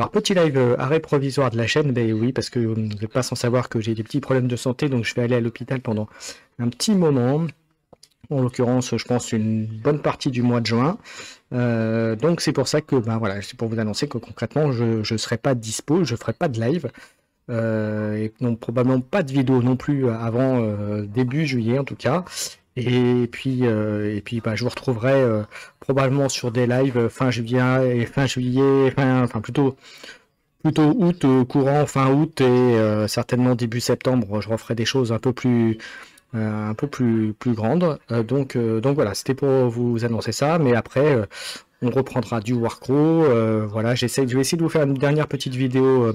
Alors, petit live arrêt provisoire de la chaîne, ben oui, parce que vous n'êtes pas sans savoir que j'ai des petits problèmes de santé, donc je vais aller à l'hôpital pendant un petit moment. En l'occurrence, je pense une bonne partie du mois de juin. Donc c'est pour ça que, ben voilà, c'est pour vous annoncer que concrètement, je ne serai pas dispo, je ferai pas de live. Et non, probablement pas de vidéo non plus avant début juillet en tout cas. Et puis bah, je vous retrouverai probablement sur des lives fin juillet et fin juillet, enfin plutôt août, courant fin août et certainement début septembre. Je referai des choses un peu plus grande. Donc voilà, c'était pour vous annoncer ça. Mais après, on reprendra du Warcraft. Voilà, je vais essayer de vous faire une dernière petite vidéo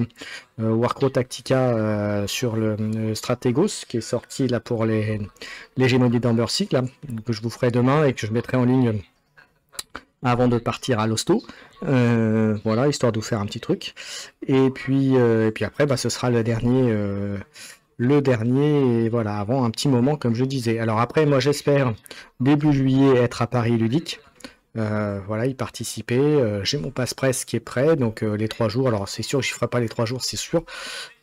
Warcraft Tactica sur le Strategos qui est sorti là pour les Génodies d'Amber Sea, là, que je vous ferai demain et que je mettrai en ligne avant de partir à l'hosto. Voilà, histoire de vous faire un petit truc. Et puis après, bah, ce sera le dernier, voilà, avant un petit moment, comme je disais. Alors après, moi, j'espère début juillet être à Paris Ludique. Voilà, y participer. J'ai mon passe-presse qui est prêt, donc les 3 jours. Alors, c'est sûr que je ne ferai pas les 3 jours, c'est sûr,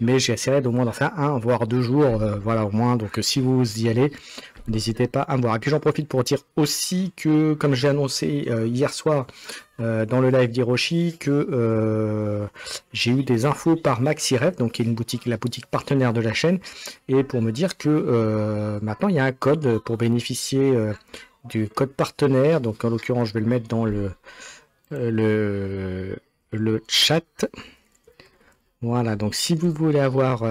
mais j'essaierai d'au moins d'en faire 1, voire 2 jours, voilà, au moins. Donc, si vous y allez, n'hésitez pas à me voir. Et puis, j'en profite pour dire aussi que, comme j'ai annoncé hier soir dans le live d'Hiroshi, que j'ai eu des infos par MaxiRev, donc qui est la boutique partenaire de la chaîne, et pour me dire que maintenant il y a un code pour bénéficier du code partenaire. Donc en l'occurrence, je vais le mettre dans le chat. Voilà, donc si vous voulez avoir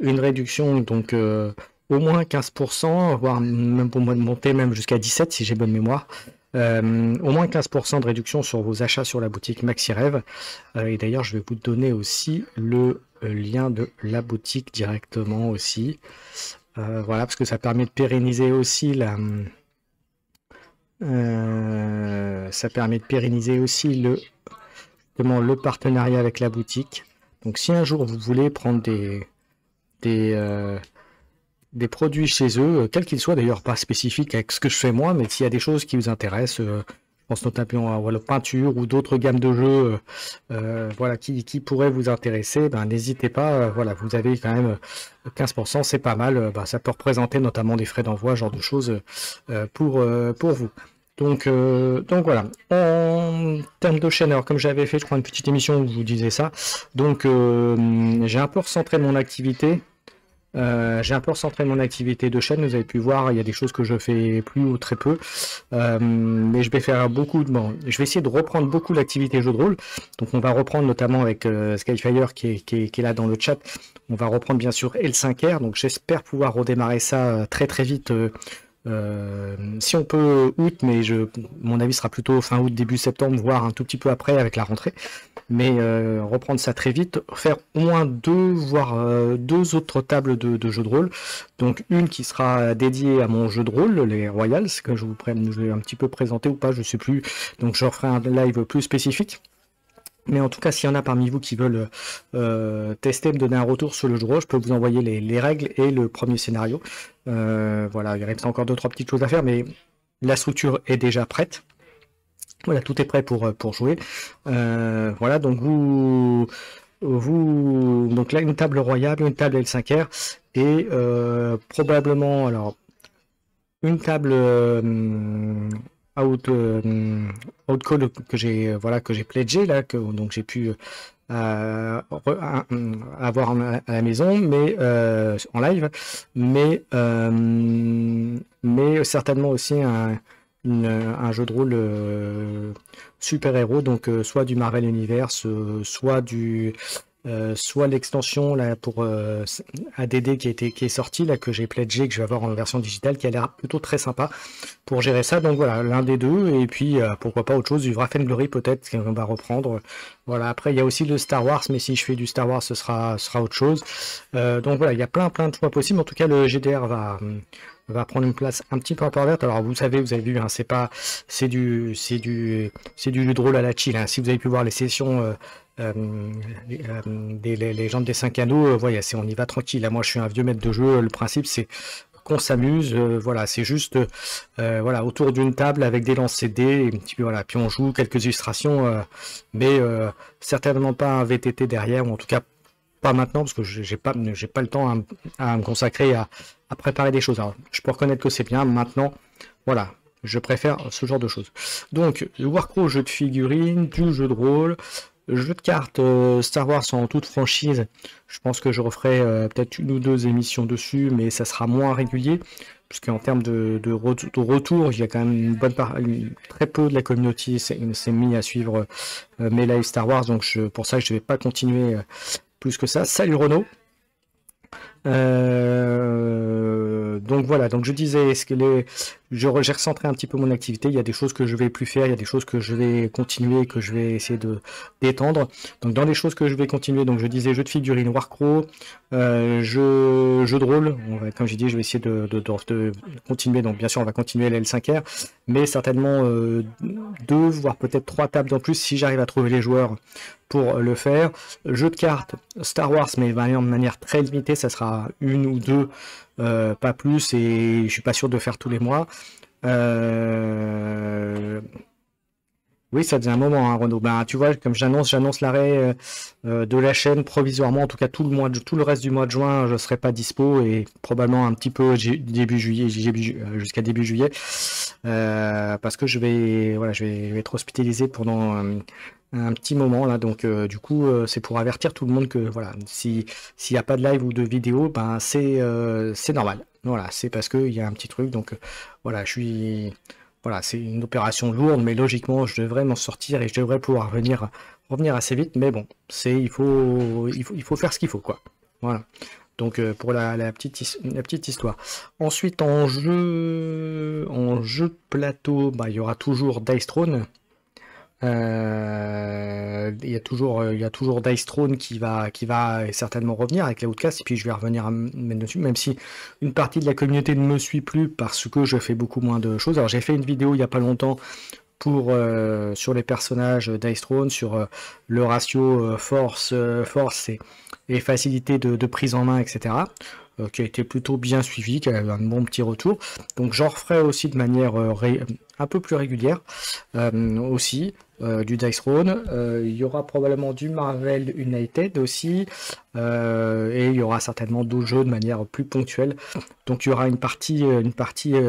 une réduction, donc au moins 15%, voire même pour monter même jusqu'à 17 si j'ai bonne mémoire. Au moins 15% de réduction sur vos achats sur la boutique MaxiRev. Et d'ailleurs, je vais vous donner aussi le lien de la boutique directement aussi. Voilà, parce que ça permet de pérenniser aussi le partenariat avec la boutique. Donc si un jour vous voulez prendre des produits chez eux, quels qu'ils soient, d'ailleurs pas spécifiques avec ce que je fais moi, mais s'il y a des choses qui vous intéressent, je pense notamment à la peinture ou d'autres gammes de jeux voilà, qui pourraient vous intéresser, ben, n'hésitez pas, voilà, vous avez quand même 15%, c'est pas mal, ben, ça peut représenter notamment des frais d'envoi, genre de choses pour vous. Donc voilà, en termes de chaîne, alors comme j'avais fait, je crois, une petite émission où je vous disais ça, donc j'ai un peu recentré mon activité. De chaîne, vous avez pu voir, il y a des choses que je fais plus ou très peu, mais je vais faire je vais essayer de reprendre beaucoup l'activité jeu de rôle, donc on va reprendre notamment avec Skyfire qui est là dans le chat, on va reprendre bien sûr L5R, donc j'espère pouvoir redémarrer ça très très vite, si on peut août, mais mon avis sera plutôt fin août, début septembre, voire un tout petit peu après avec la rentrée. Mais reprendre ça très vite, faire au moins 2, voire 2 autres tables de jeux de rôle. Donc une qui sera dédiée à mon jeu de rôle, les Royals, que je vais un petit peu présenter ou pas, je sais plus. Donc je referai un live plus spécifique. Mais en tout cas, s'il y en a parmi vous qui veulent tester, me donner un retour sur le jeu de rôle, je peux vous envoyer les règles et le premier scénario. Voilà, il reste encore 2-3 petites choses à faire, mais la structure est déjà prête. Voilà, tout est prêt pour jouer. Voilà, donc donc là, une table royale, une table L5R, et probablement, alors, une table Outcall que j'ai pledgé là, donc j'ai pu avoir à la maison, mais en live, mais certainement aussi un jeu de rôle super-héros, donc soit du Marvel Universe, soit l'extension là pour ADD qui est sortie là, que j'ai pledgé, que je vais avoir en version digitale, qui a l'air plutôt très sympa pour gérer ça. Donc voilà, l'un des deux, et puis pourquoi pas autre chose, du Wrath and Glory peut-être qu'on va reprendre. Voilà, après il y a aussi le Star Wars, mais si je fais du Star Wars, ce sera autre chose. Donc voilà, il y a plein de choix possibles. En tout cas, le GDR va prendre une place un petit peu importante. Alors vous avez vu, hein, c'est du jeu de rôle à la chill, hein. Si vous avez pu voir les sessions les légendes des 5 anneaux, on y va tranquille. Là, moi je suis un vieux maître de jeu, le principe c'est qu'on s'amuse. Voilà, c'est juste voilà, autour d'une table avec des lancers de dés, et puis voilà, puis on joue quelques illustrations, mais certainement pas un VTT derrière, ou en tout cas pas maintenant, parce que j'ai pas le temps à me consacrer à préparer des choses. Alors, je peux reconnaître que c'est bien, maintenant, voilà, je préfère ce genre de choses. Donc, le Warcraft, jeu de figurines, du jeu de rôle, jeu de cartes Star Wars en toute franchise. Je pense que je referai peut-être 1 ou 2 émissions dessus, mais ça sera moins régulier, puisqu'en termes de retour, il y a quand même une bonne part, très peu de la communauté s'est mis à suivre mes lives Star Wars, donc pour ça, je ne vais pas continuer plus que ça. Salut Renaud. Donc voilà, donc je disais, j'ai recentré un petit peu mon activité, il y a des choses que je vais plus faire, il y a des choses que je vais continuer, que je vais essayer de d'étendre. Donc dans les choses que je vais continuer, donc je disais jeux de figurines, Warcraft, jeux de rôle, comme j'ai dit, je vais essayer de continuer, donc bien sûr on va continuer la L5R, mais certainement 2, voire peut-être 3 tables en plus si j'arrive à trouver les joueurs pour le faire. Jeu de cartes Star Wars, mais de manière très limitée, ça sera 1 ou 2, pas plus, et je suis pas sûr de faire tous les mois. Oui, ça faisait un moment, hein, Renaud. Ben, tu vois, comme j'annonce l'arrêt de la chaîne provisoirement. En tout cas, tout le reste du mois de juin, je serai pas dispo, et probablement un petit peu début juillet, jusqu'à début juillet, parce que je vais être hospitalisé pendant un petit moment là. Donc, du coup, c'est pour avertir tout le monde que voilà, s'il n'y a pas de live ou de vidéo, ben c'est normal. Voilà, c'est parce qu'il y a un petit truc. Donc, voilà, voilà, c'est une opération lourde, mais logiquement, je devrais m'en sortir et je devrais pouvoir revenir assez vite. Mais bon, il faut faire ce qu'il faut, quoi. Voilà. Donc pour la petite histoire. Ensuite, en jeu de plateau, bah, il y aura toujours Dice Throne. Il y a toujours Dice Throne qui va certainement revenir avec les Outcasts, et puis je vais revenir à mettre dessus, même si une partie de la communauté ne me suit plus parce que je fais beaucoup moins de choses. Alors j'ai fait une vidéo il y a pas longtemps sur les personnages Dice Throne, sur le ratio force et facilité de prise en main, etc. Qui a été plutôt bien suivi, qui a eu un bon petit retour. Donc j'en referai aussi de manière un peu plus régulière aussi. Du Dice Throne, il y aura probablement du Marvel United aussi, et il y aura certainement d'autres jeux de manière plus ponctuelle. Donc il y aura une partie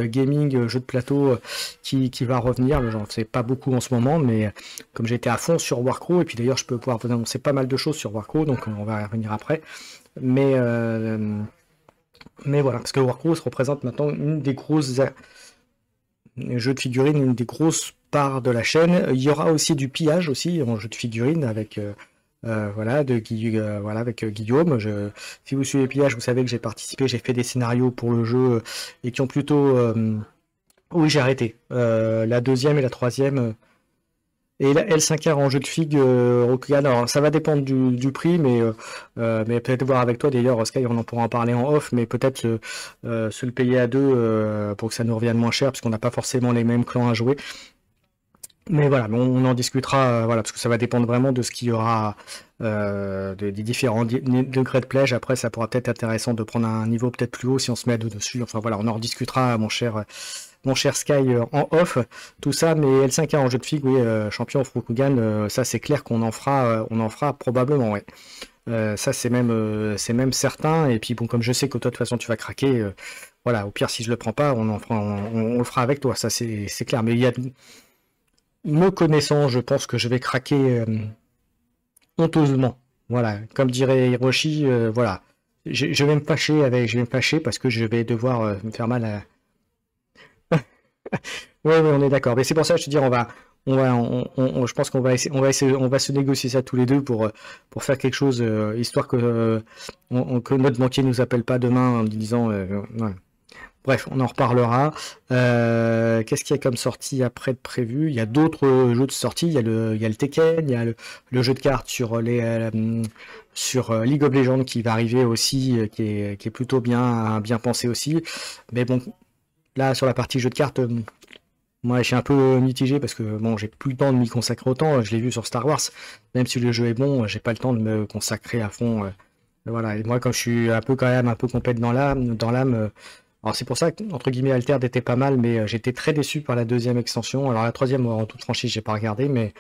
gaming, jeu de plateau qui va revenir. J'en sais pas beaucoup en ce moment, mais comme j'étais à fond sur Warcraft, et puis d'ailleurs je peux pouvoir vous annoncer pas mal de choses sur Warcraft, donc on va y revenir après. Mais voilà, parce que Warcraft représente maintenant une des grosses jeux de figurines, une des grosses parts de la chaîne. Il y aura aussi du pillage aussi en jeu de figurines avec voilà, avec Guillaume. Si vous suivez pillage, vous savez que j'ai participé, j'ai fait des scénarios pour le jeu et qui ont plutôt oui, j'ai arrêté la 2e et la 3e. Et la L5R en jeu de figue, Rokugan, alors ça va dépendre du prix, mais peut-être voir avec toi d'ailleurs, Sky, on en pourra en parler en off, mais peut-être se le payer à 2 pour que ça nous revienne moins cher, parce qu'on n'a pas forcément les mêmes clans à jouer. Mais voilà, on en discutera, voilà, parce que ça va dépendre vraiment de ce qu'il y aura, des différents degrés de plège. Après, ça pourra peut-être être intéressant de prendre un niveau peut-être plus haut si on se met à 2 dessus. Enfin voilà, on en rediscutera, mon cher Sky, en off, tout ça. Mais L5A en jeu de figue, oui, champion of Rokugan, ça c'est clair qu'on en fera probablement, ouais. Ça c'est même certain. Et puis bon, comme je sais que toi de toute façon tu vas craquer, voilà, au pire si je le prends pas, on le fera avec toi, ça c'est clair. Mais me connaissant, je pense que je vais craquer honteusement. Voilà, comme dirait Hiroshi, voilà. Je vais me fâcher parce que je vais devoir me faire mal à. Ouais, on est d'accord. Mais c'est pour ça que je te dis, je pense qu'on va essayer, on va se négocier ça tous les deux pour faire quelque chose, histoire que notre banquier nous appelle pas demain en disant, voilà. Bref, on en reparlera. Qu'est-ce qu'il y a comme sortie après de prévu? Il y a d'autres jeux de sortie. Il y a le Tekken, il y a le jeu de cartes sur League of Legends qui va arriver aussi, qui est plutôt bien pensé aussi. Mais bon, là sur la partie jeu de cartes, moi je suis un peu mitigé parce que bon, j'ai plus le temps de m'y consacrer autant. Je l'ai vu sur Star Wars, même si le jeu est bon, j'ai pas le temps de me consacrer à fond. Voilà. Et moi, comme je suis quand même un peu complète dans l'âme. Alors c'est pour ça que, entre guillemets, Altered était pas mal, mais j'étais très déçu par la deuxième extension. Alors la troisième, en toute franchise, j'ai pas regardé, mais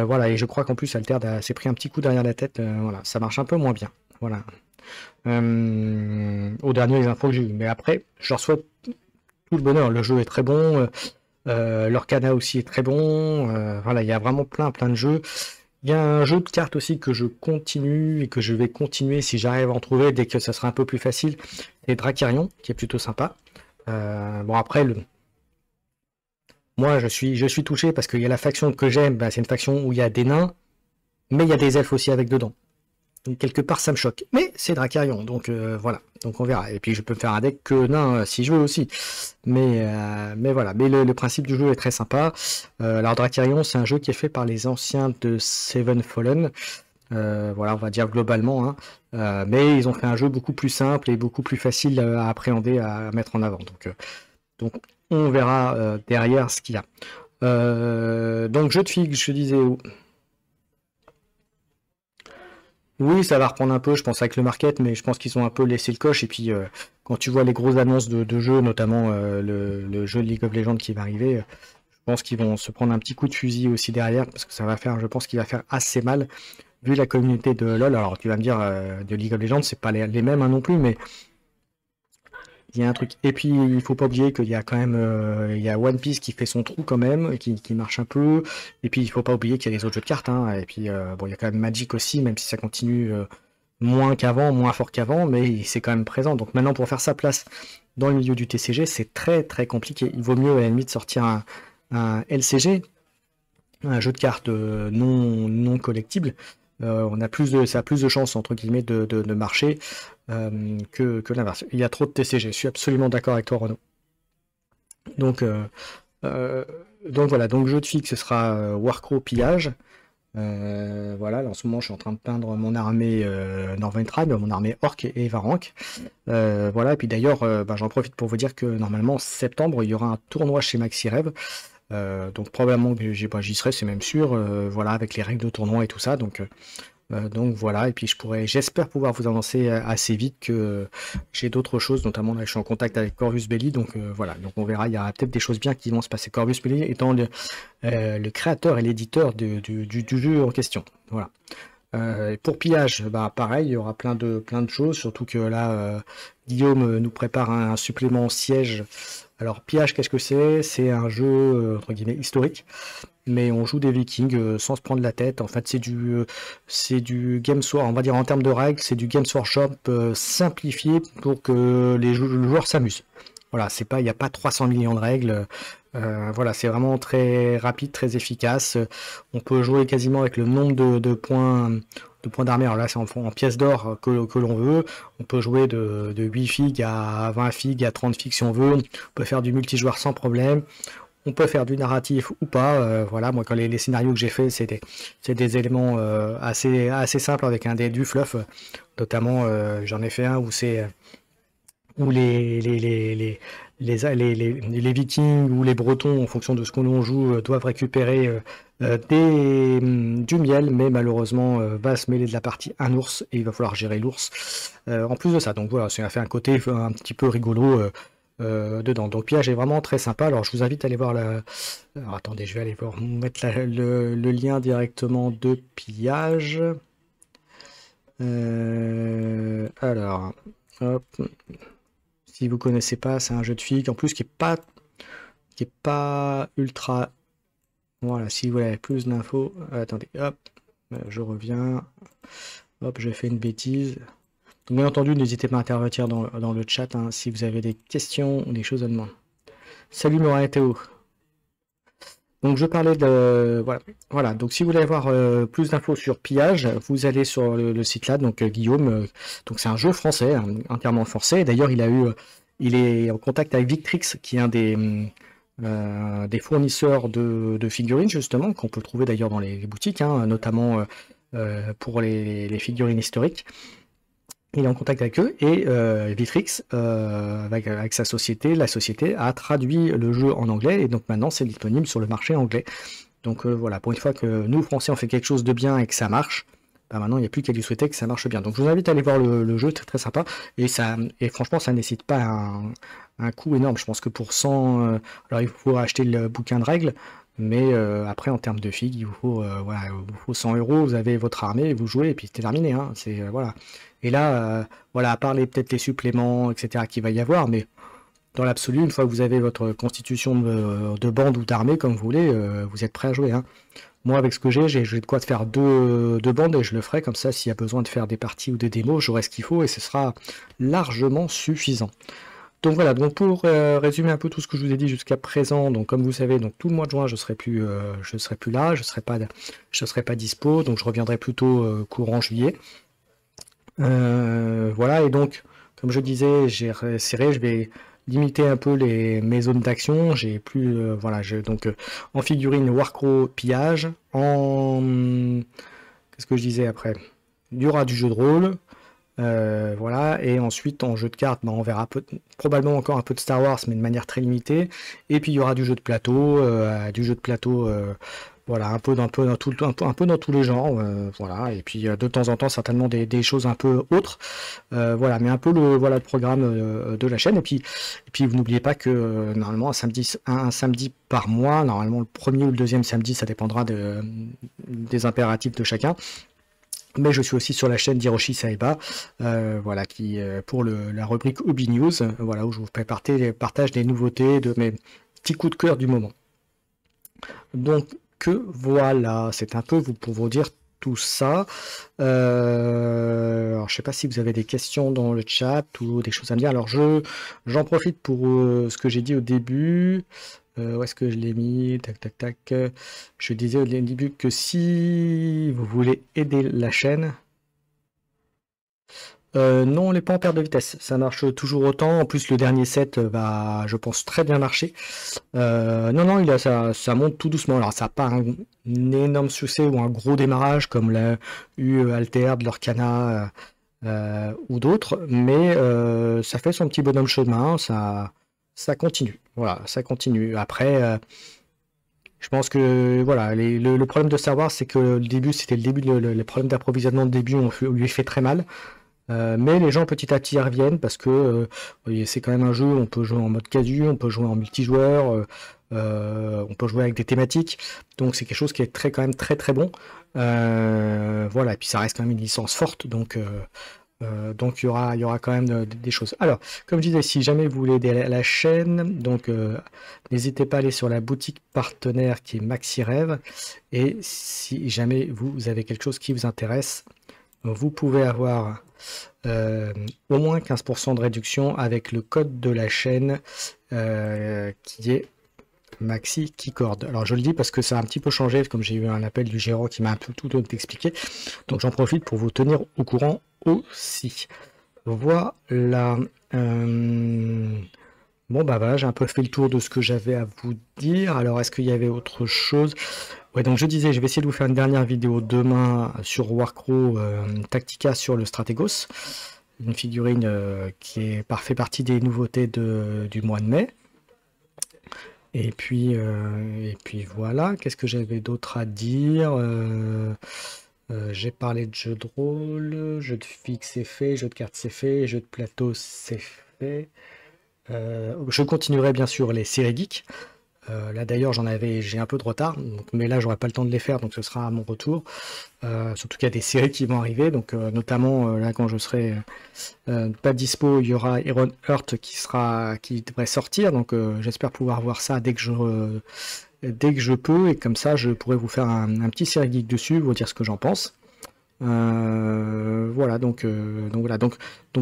voilà, et je crois qu'en plus Altered s'est pris un petit coup derrière la tête. Voilà, ça marche un peu moins bien. Voilà. Aux dernières infos que j'ai eues. Mais après, je reçois tout le bonheur. Le jeu est très bon. L'Orcana aussi est très bon. Voilà, il y a vraiment plein de jeux. Il y a un jeu de cartes aussi que je continue et que je vais continuer si j'arrive à en trouver dès que ça sera un peu plus facile. C'est Dracarion, qui est plutôt sympa. Bon après, moi je suis touché parce qu'il y a la faction que j'aime, bah, c'est une faction où il y a des nains, mais il y a des elfes aussi avec dedans. Donc quelque part ça me choque. Mais c'est Dracarion, donc voilà. Donc on verra. Et puis je peux me faire un deck que nain si je veux aussi. Mais voilà. Mais le principe du jeu est très sympa. Alors Dracarion, c'est un jeu qui est fait par les anciens de Seven Fallen. Voilà, on va dire globalement. Hein. Mais ils ont fait un jeu beaucoup plus simple et beaucoup plus facile à appréhender, à mettre en avant. Donc on verra derrière ce qu'il y a. Donc jeu de figue, je disais où? Oui, ça va reprendre un peu, je pense, avec le market, mais je pense qu'ils ont un peu laissé le coche. Et puis, quand tu vois les grosses annonces de jeux, notamment le jeu de League of Legends qui va arriver, je pense qu'ils vont se prendre un petit coup de fusil aussi derrière, parce que ça va faire, je pense qu'il va faire assez mal, vu la communauté de LoL. Alors, tu vas me dire, de League of Legends, c'est pas les mêmes hein, non plus, mais il y a un truc. Et puis, il faut pas oublier qu'il y a quand même il y a One Piece qui fait son trou quand même, qui marche un peu. Et puis, il faut pas oublier qu'il y a les autres jeux de cartes. Hein. Et puis, bon, il y a quand même Magic aussi, même si ça continue moins qu'avant, moins fort qu'avant, mais c'est quand même présent. Donc maintenant, pour faire sa place dans le milieu du TCG, c'est très compliqué. Il vaut mieux à la limite sortir un LCG, un jeu de cartes non collectible. Ça a plus de chances, entre guillemets, de marcher que l'inverse. Il y a trop de TCG, je suis absolument d'accord avec toi, Renaud. Donc, euh, donc voilà, donc jeu de fixe, ce sera Warcrow Pillage. Voilà, là, en ce moment, je suis en train de peindre mon armée Norventribe, mon armée Orc et Varank. Voilà, et puis d'ailleurs, bah, j'en profite pour vous dire que normalement, en septembre, il y aura un tournoi chez MaxiRev. Donc probablement que j'y serai, c'est même sûr, voilà, avec les règles de tournoi et tout ça. Donc voilà, et puis j'espère pouvoir vous avancer assez vite que j'ai d'autres choses, notamment là je suis en contact avec Corvus Belli, donc voilà, donc on verra, il y aura peut-être des choses bien qui vont se passer. Corvus Belli étant le créateur et l'éditeur du jeu en question. Voilà. Et pour pillage, bah pareil, il y aura plein de choses, surtout que là Guillaume nous prépare un supplément siège. Alors pillage, qu'est-ce que c'est? C'est un jeu entre guillemets historique, mais on joue des Vikings sans se prendre la tête. En fait, c'est du Games Workshop, on va dire en termes de règles, c'est du Games Workshop simplifié pour que le joueur s'amuse. Voilà, il n'y a pas 300 millions de règles. Voilà, c'est vraiment très rapide, très efficace. On peut jouer quasiment avec le nombre de points d'armée. Alors là, c'est en pièces d'or que l'on veut. On peut jouer de 8 figues à 20 figues, à 30 figues si on veut. On peut faire du multijoueur sans problème. On peut faire du narratif ou pas. Voilà, moi, quand les scénarios que j'ai fait, c'est des éléments assez simples avec du fluff. Notamment, j'en ai fait un où les Vikings ou les Bretons, en fonction de ce que l'on joue, doivent récupérer du miel, mais malheureusement va se mêler de la partie un ours et il va falloir gérer l'ours en plus de ça. Donc voilà, ça fait un côté un petit peu rigolo dedans. Donc Pillage est vraiment très sympa. Alors je vous invite à aller voir Alors attendez, je vais aller voir, mettre le lien directement de Pillage. Alors, hop. Si vous connaissez pas, c'est un jeu de filles en plus qui est pas ultra. Voilà, si vous voulez plus d'infos, attendez, hop, je reviens. Hop, j'ai fait une bêtise. Donc, bien entendu, n'hésitez pas à intervenir dans le chat hein, si vous avez des questions ou des choses à demander. Salut Morin et Théo. Donc je parlais de voilà. Donc si vous voulez avoir plus d'infos sur Pillage, vous allez sur le site là. Donc Guillaume, donc c'est un jeu français, hein, entièrement français. D'ailleurs il est en contact avec Victrix, qui est un des fournisseurs de figurines justement qu'on peut trouver d'ailleurs dans les boutiques, hein, notamment pour les figurines historiques. Il est en contact avec eux et Vitrix, avec sa société, la société a traduit le jeu en anglais et donc maintenant c'est disponible sur le marché anglais. Donc voilà, pour une fois que nous Français on fait quelque chose de bien et que ça marche, bah maintenant il n'y a plus qu'à lui souhaiter que ça marche bien. Donc je vous invite à aller voir le jeu, très très sympa. Et franchement, ça ne nécessite pas un coût énorme. Je pense que pour 100, alors il faut acheter le bouquin de règles, mais après en termes de figues, il vous faut, voilà, il vous faut 100 euros, vous avez votre armée, vous jouez, et puis c'est terminé, hein. C'est, voilà. Et là, voilà, à part peut-être les suppléments, etc., qu'il va y avoir, mais dans l'absolu, une fois que vous avez votre constitution de bande ou d'armée, comme vous voulez, vous êtes prêt à jouer, hein. Moi, avec ce que j'ai de quoi te faire deux bandes et je le ferai comme ça. S'il y a besoin de faire des parties ou des démos, j'aurai ce qu'il faut et ce sera largement suffisant. Donc voilà, donc pour résumer un peu tout ce que je vous ai dit jusqu'à présent, donc comme vous savez, donc tout le mois de juin, je serai plus là, je serai pas dispo, donc je reviendrai plutôt courant juillet. Voilà, et donc, comme je disais, j'ai resserré, je vais limiter un peu mes zones d'action. J'ai plus, voilà, donc en figurine Warcraft pillage, qu'est-ce que je disais après? Il y aura du jeu de rôle, voilà, et ensuite en jeu de cartes, bah, on verra probablement encore un peu de Star Wars, mais de manière très limitée. Et puis il y aura du jeu de plateau, voilà, un peu dans tout, un peu dans tous les genres, voilà. Et puis de temps en temps certainement des choses un peu autres, voilà, mais un peu le programme de la chaîne. Et puis vous n'oubliez pas que normalement un samedi par mois, normalement le premier ou le deuxième samedi, ça dépendra des impératifs de chacun. Mais je suis aussi sur la chaîne d'Hiroshi Saeba, voilà, pour la rubrique Hobby News, voilà, où je vous partage des nouveautés de mes petits coups de cœur du moment. Donc voilà, c'est un peu pour vous dire tout ça. Alors, je sais pas si vous avez des questions dans le chat ou des choses à me dire. Alors j'en profite pour ce que j'ai dit au début. Où est-ce que je l'ai mis? Tac, tac, tac. Je disais au début que si vous voulez aider la chaîne, non, on n'est pas en perte de vitesse. Ça marche toujours autant. En plus, le dernier set va, je pense, très bien marcher. Non, ça monte tout doucement. Alors, ça n'a pas un énorme succès ou un gros démarrage comme l'a eu Alter, de l'Orcana ou d'autres, mais ça fait son petit bonhomme chemin. Ça continue. Voilà, ça continue. Après, je pense que voilà, le problème de Star Wars, c'est que le début, c'était le début, les problèmes d'approvisionnement de début, on lui fait très mal. Mais les gens petit à petit y reviennent parce que c'est quand même un jeu, on peut jouer en mode casu, on peut jouer en multijoueur, on peut jouer avec des thématiques, donc c'est quelque chose qui est quand même très très bon. Voilà, et puis ça reste quand même une licence forte, donc il y aura quand même des choses. Alors, comme je disais, si jamais vous voulez aider la chaîne, donc n'hésitez pas à aller sur la boutique partenaire qui est MaxiRêve, et si jamais vous avez quelque chose qui vous intéresse, vous pouvez avoir au moins 15% de réduction avec le code de la chaîne qui est Maxi Keycord. Alors je le dis parce que ça a un petit peu changé, comme j'ai eu un appel du gérant qui m'a un peu tout expliqué. Donc j'en profite pour vous tenir au courant aussi. Voilà. Bon bah voilà, j'ai un peu fait le tour de ce que j'avais à vous dire. Alors est-ce qu'il y avait autre chose? Ouais, donc je disais, je vais essayer de vous faire une dernière vidéo demain sur Warcraft Tactica sur le Strategos, une figurine qui fait partie des nouveautés du mois de mai. Et puis voilà, qu'est-ce que j'avais d'autre à dire? J'ai parlé de jeux de rôle, jeux de fixe c'est fait, jeux de cartes c'est fait, jeux de plateau c'est fait. Je continuerai bien sûr les séries geeks. Là d'ailleurs j'ai un peu de retard, mais là j'aurai pas le temps de les faire, donc ce sera à mon retour. Surtout qu'il y a des séries qui vont arriver, donc notamment là quand je serai pas dispo, il y aura Iron Heart qui devrait sortir, donc j'espère pouvoir voir ça dès que je peux, et comme ça je pourrai vous faire un petit série geek dessus, vous dire ce que j'en pense. Voilà, donc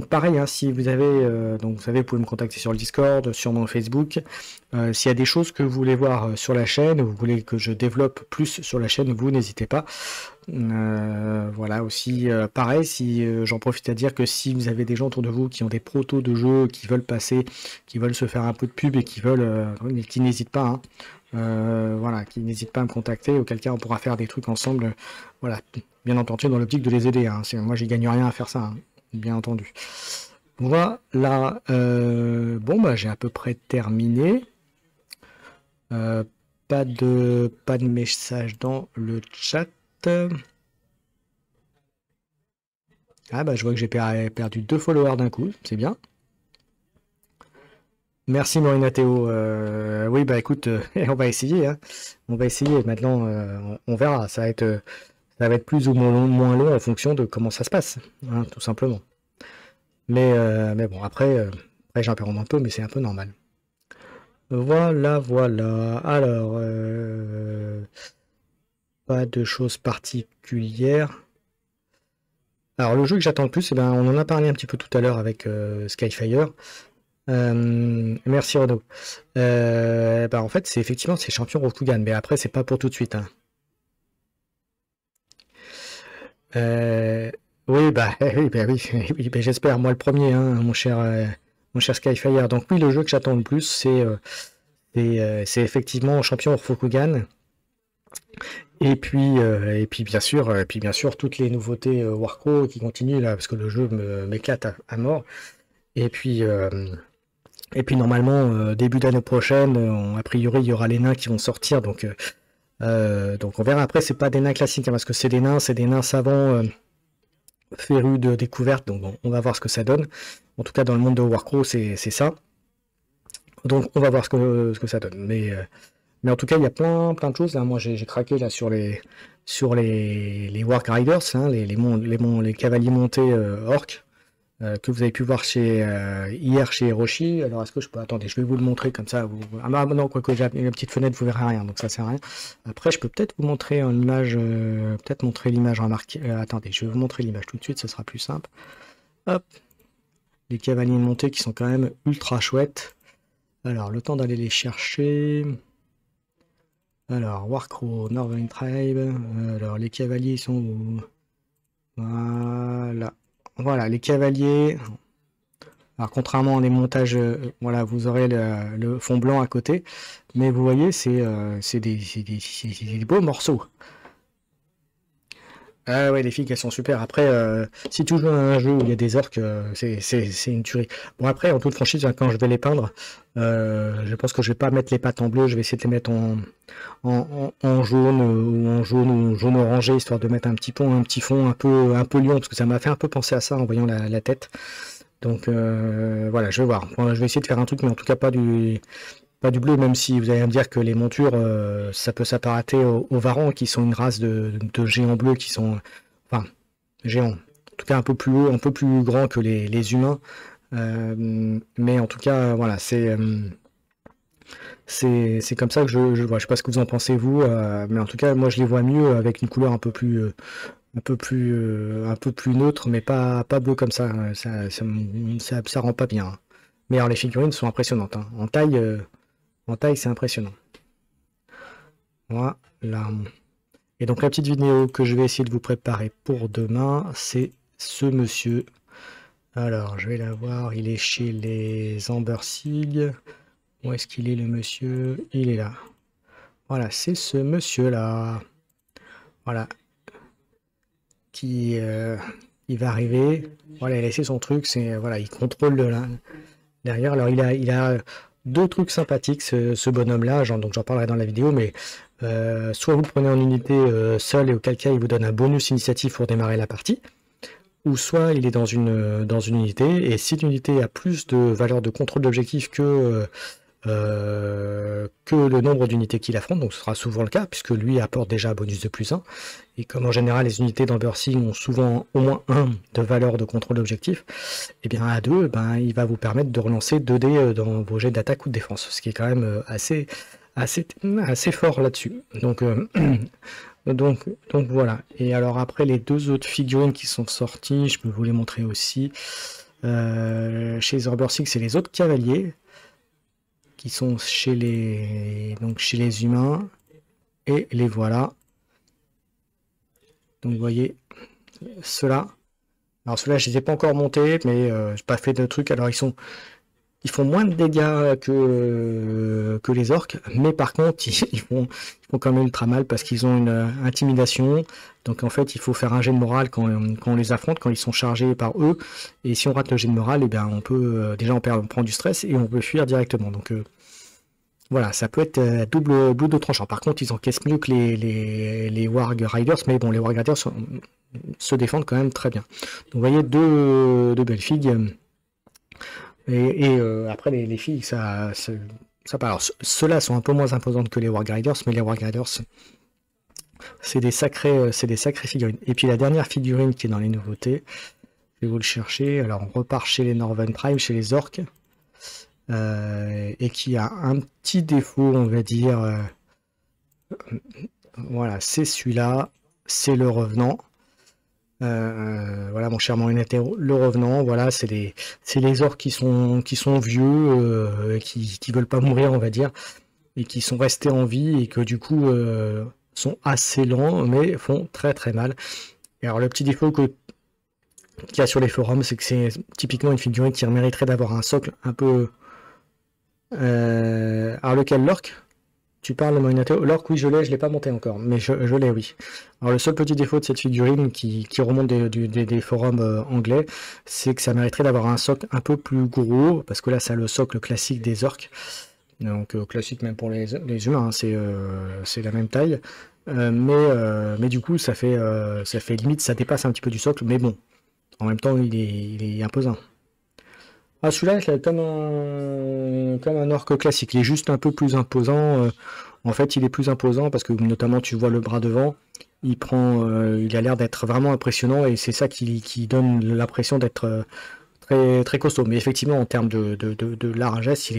pareil, hein, si vous avez, donc vous savez, vous pouvez me contacter sur le Discord, sur mon Facebook. S'il y a des choses que vous voulez voir sur la chaîne, vous voulez que je développe plus sur la chaîne, vous n'hésitez pas. Voilà, aussi pareil, si j'en profite à dire que si vous avez des gens autour de vous qui ont des protos de jeux, qui veulent passer, qui veulent se faire un peu de pub et qui n'hésitent pas, hein. Voilà, qui n'hésitent pas à me contacter, auquel cas on pourra faire des trucs ensemble, voilà, bien entendu dans l'optique de les aider, hein. Moi j'y gagne rien à faire ça, hein, bien entendu. Voilà, bon bah j'ai à peu près terminé. Pas de message dans le chat. Ah bah je vois que j'ai perdu 2 followers d'un coup, c'est bien. Merci Morina Théo. Oui bah écoute, on va essayer, hein. On va essayer. Maintenant, on verra. Ça va être plus ou moins long en fonction de comment ça se passe, hein, tout simplement. Mais bon, après j'interromps un peu, mais c'est un peu normal. Voilà, voilà. Alors, pas de choses particulières. Alors, le jeu que j'attends le plus, eh ben, on en a parlé un petit peu tout à l'heure avec Skyfire. Merci Renaud. Bah, en fait, c'est effectivement c'est Champion Rokugan, mais après, c'est pas pour tout de suite, hein. Euh, oui, bah, oui, bah, oui, oui, bah, j'espère, moi le premier, hein, mon cher Skyfire. Donc oui, le jeu que j'attends le plus, c'est effectivement Champion Rokugan. Et puis bien sûr, toutes les nouveautés Warcraft qui continuent là, parce que le jeu m'éclate à mort. Et puis, euh, et puis normalement, début d'année prochaine, a priori, il y aura les nains qui vont sortir. Donc on verra. Après, c'est pas des nains classiques, hein, parce que c'est des nains savants férus de découverte. Donc bon, on va voir ce que ça donne. En tout cas, dans le monde de Warcraft, c'est ça. Donc on va voir ce que ça donne. Mais en tout cas, il y a plein de choses. Là, moi, j'ai craqué là sur les Warg Riders, hein, les cavaliers montés orques que vous avez pu voir hier chez Hiroshi. Alors, est-ce que je peux... Attendez, je vais vous le montrer comme ça. Ah non, quoique j'ai une petite fenêtre, vous verrez rien, donc ça sert à rien. Après, je peux peut-être vous montrer une image, peut-être montrer l'image remarquée. Attendez, je vais vous montrer l'image tout de suite, ce sera plus simple. Hop, les cavaliers montés qui sont quand même ultra chouettes. Alors, le temps d'aller les chercher... Alors, Warcrow, Northern Tribe. Alors, les cavaliers sont où? Voilà. Voilà, les cavaliers. Alors, contrairement à des montages, voilà, vous aurez le fond blanc à côté. Mais vous voyez, c'est des beaux morceaux. Ah ouais, les figues, elles sont super. Après, si tu joues à un jeu où il y a des orques, c'est une tuerie. Bon, après, en toute franchise, hein, quand je vais les peindre, je pense que je vais pas mettre les pattes en bleu, je vais essayer de les mettre en jaune ou jaune orangé, histoire de mettre un petit fond un peu lion, parce que ça m'a fait un peu penser à ça en voyant la tête. Donc voilà, je vais voir. Bon, je vais essayer de faire un truc, mais en tout cas pas du bleu, même si vous allez me dire que les montures, ça peut s'apparenter aux Varans, qui sont une race de géants bleus qui sont, enfin, géants, en tout cas un peu plus haut, un peu plus grand que les humains. Mais en tout cas, voilà, c'est comme ça que je vois. Je sais pas ce que vous en pensez vous, mais en tout cas, moi je les vois mieux avec une couleur un peu plus neutre, mais pas bleu comme ça. Ça rend pas bien, hein. Mais alors les figurines sont impressionnantes, hein. En taille, c'est impressionnant. Voilà. Et donc la petite vidéo que je vais essayer de vous préparer pour demain, c'est ce monsieur. Alors, je vais la voir. Il est chez les Amber Sig. Où est-ce qu'il est le monsieur? Il est là. Voilà, c'est ce monsieur-là. Voilà. Il va arriver. Voilà, il a laissé son truc. Voilà, il contrôle derrière. Alors, il a deux trucs sympathiques, ce bonhomme-là. Donc, j'en parlerai dans la vidéo. Mais soit vous le prenez en unité seul, et auquel cas, il vous donne un bonus initiative pour démarrer la partie. Ou soit il est dans une unité. Et si l'unité a plus de valeur de contrôle d'objectif que le nombre d'unités qu'il affronte, donc ce sera souvent le cas, puisque lui apporte déjà un bonus de +1, et comme en général les unités d'Ambersea ont souvent au moins 1 de valeur de contrôle d'objectif, et bien à 2, ben, il va vous permettre de relancer 2 dés dans vos jets d'attaque ou de défense, ce qui est quand même assez fort là-dessus. Donc voilà. Et alors après les deux autres figurines qui sont sorties, je peux vous les montrer aussi. Chez Ambersea, c'est les autres cavaliers qui sont chez les humains, et les voilà. Donc vous voyez ceux-là. Alors ceux-là je les ai pas encore montés, mais j'ai pas fait de trucs. Alors ils font moins de dégâts que les orques, mais par contre ils font quand même ultra mal parce qu'ils ont une intimidation. Donc en fait il faut faire un jet de morale quand on les affronte, quand ils sont chargés par eux. Et si on rate le jet de morale, et bien on peut déjà on prend du stress et on peut fuir directement. voilà, ça peut être double tranchant. Par contre, ils encaissent mieux que les Warg Riders, mais bon, les Warg Riders se défendent quand même très bien. Donc, vous voyez, deux belles figues. Après, les filles, ça part. Alors, ceux-là sont un peu moins imposantes que les Warg Riders, mais les Warg Riders, c'est des sacrées figurines. Et puis, la dernière figurine qui est dans les nouveautés, je vais vous le chercher. Alors, on repart chez les Northern Prime, chez les orques. Et qui a un petit défaut, on va dire. Voilà, c'est celui-là, c'est le revenant. Voilà, mon cher Morinatero, le revenant, voilà, c'est les orques qui sont vieux, qui veulent pas mourir, on va dire, et qui sont restés en vie et que du coup sont assez lents, mais font très très mal. Et alors le petit défaut qu'il y a sur les forums, c'est que c'est typiquement une figurine qui mériterait d'avoir un socle un peu. Alors lequel, l'orque? Tu parles de Moinato? L'orque, oui, je l'ai pas monté encore, mais je l'ai, oui. Alors le seul petit défaut de cette figurine qui remonte des forums anglais, c'est que ça mériterait d'avoir un socle un peu plus gros, parce que là, ça a le socle classique des orques. Donc classique même pour les humains, hein, c'est la même taille. Mais du coup, ça fait limite, ça dépasse un petit peu du socle, mais bon, en même temps, il est imposant. Ah, celui-là, c'est comme un orque classique. Il est juste un peu plus imposant. En fait, il est plus imposant parce que notamment, tu vois le bras devant. Il a l'air d'être vraiment impressionnant et c'est ça qui donne l'impression d'être très, très costaud. Mais effectivement, en termes de largesse,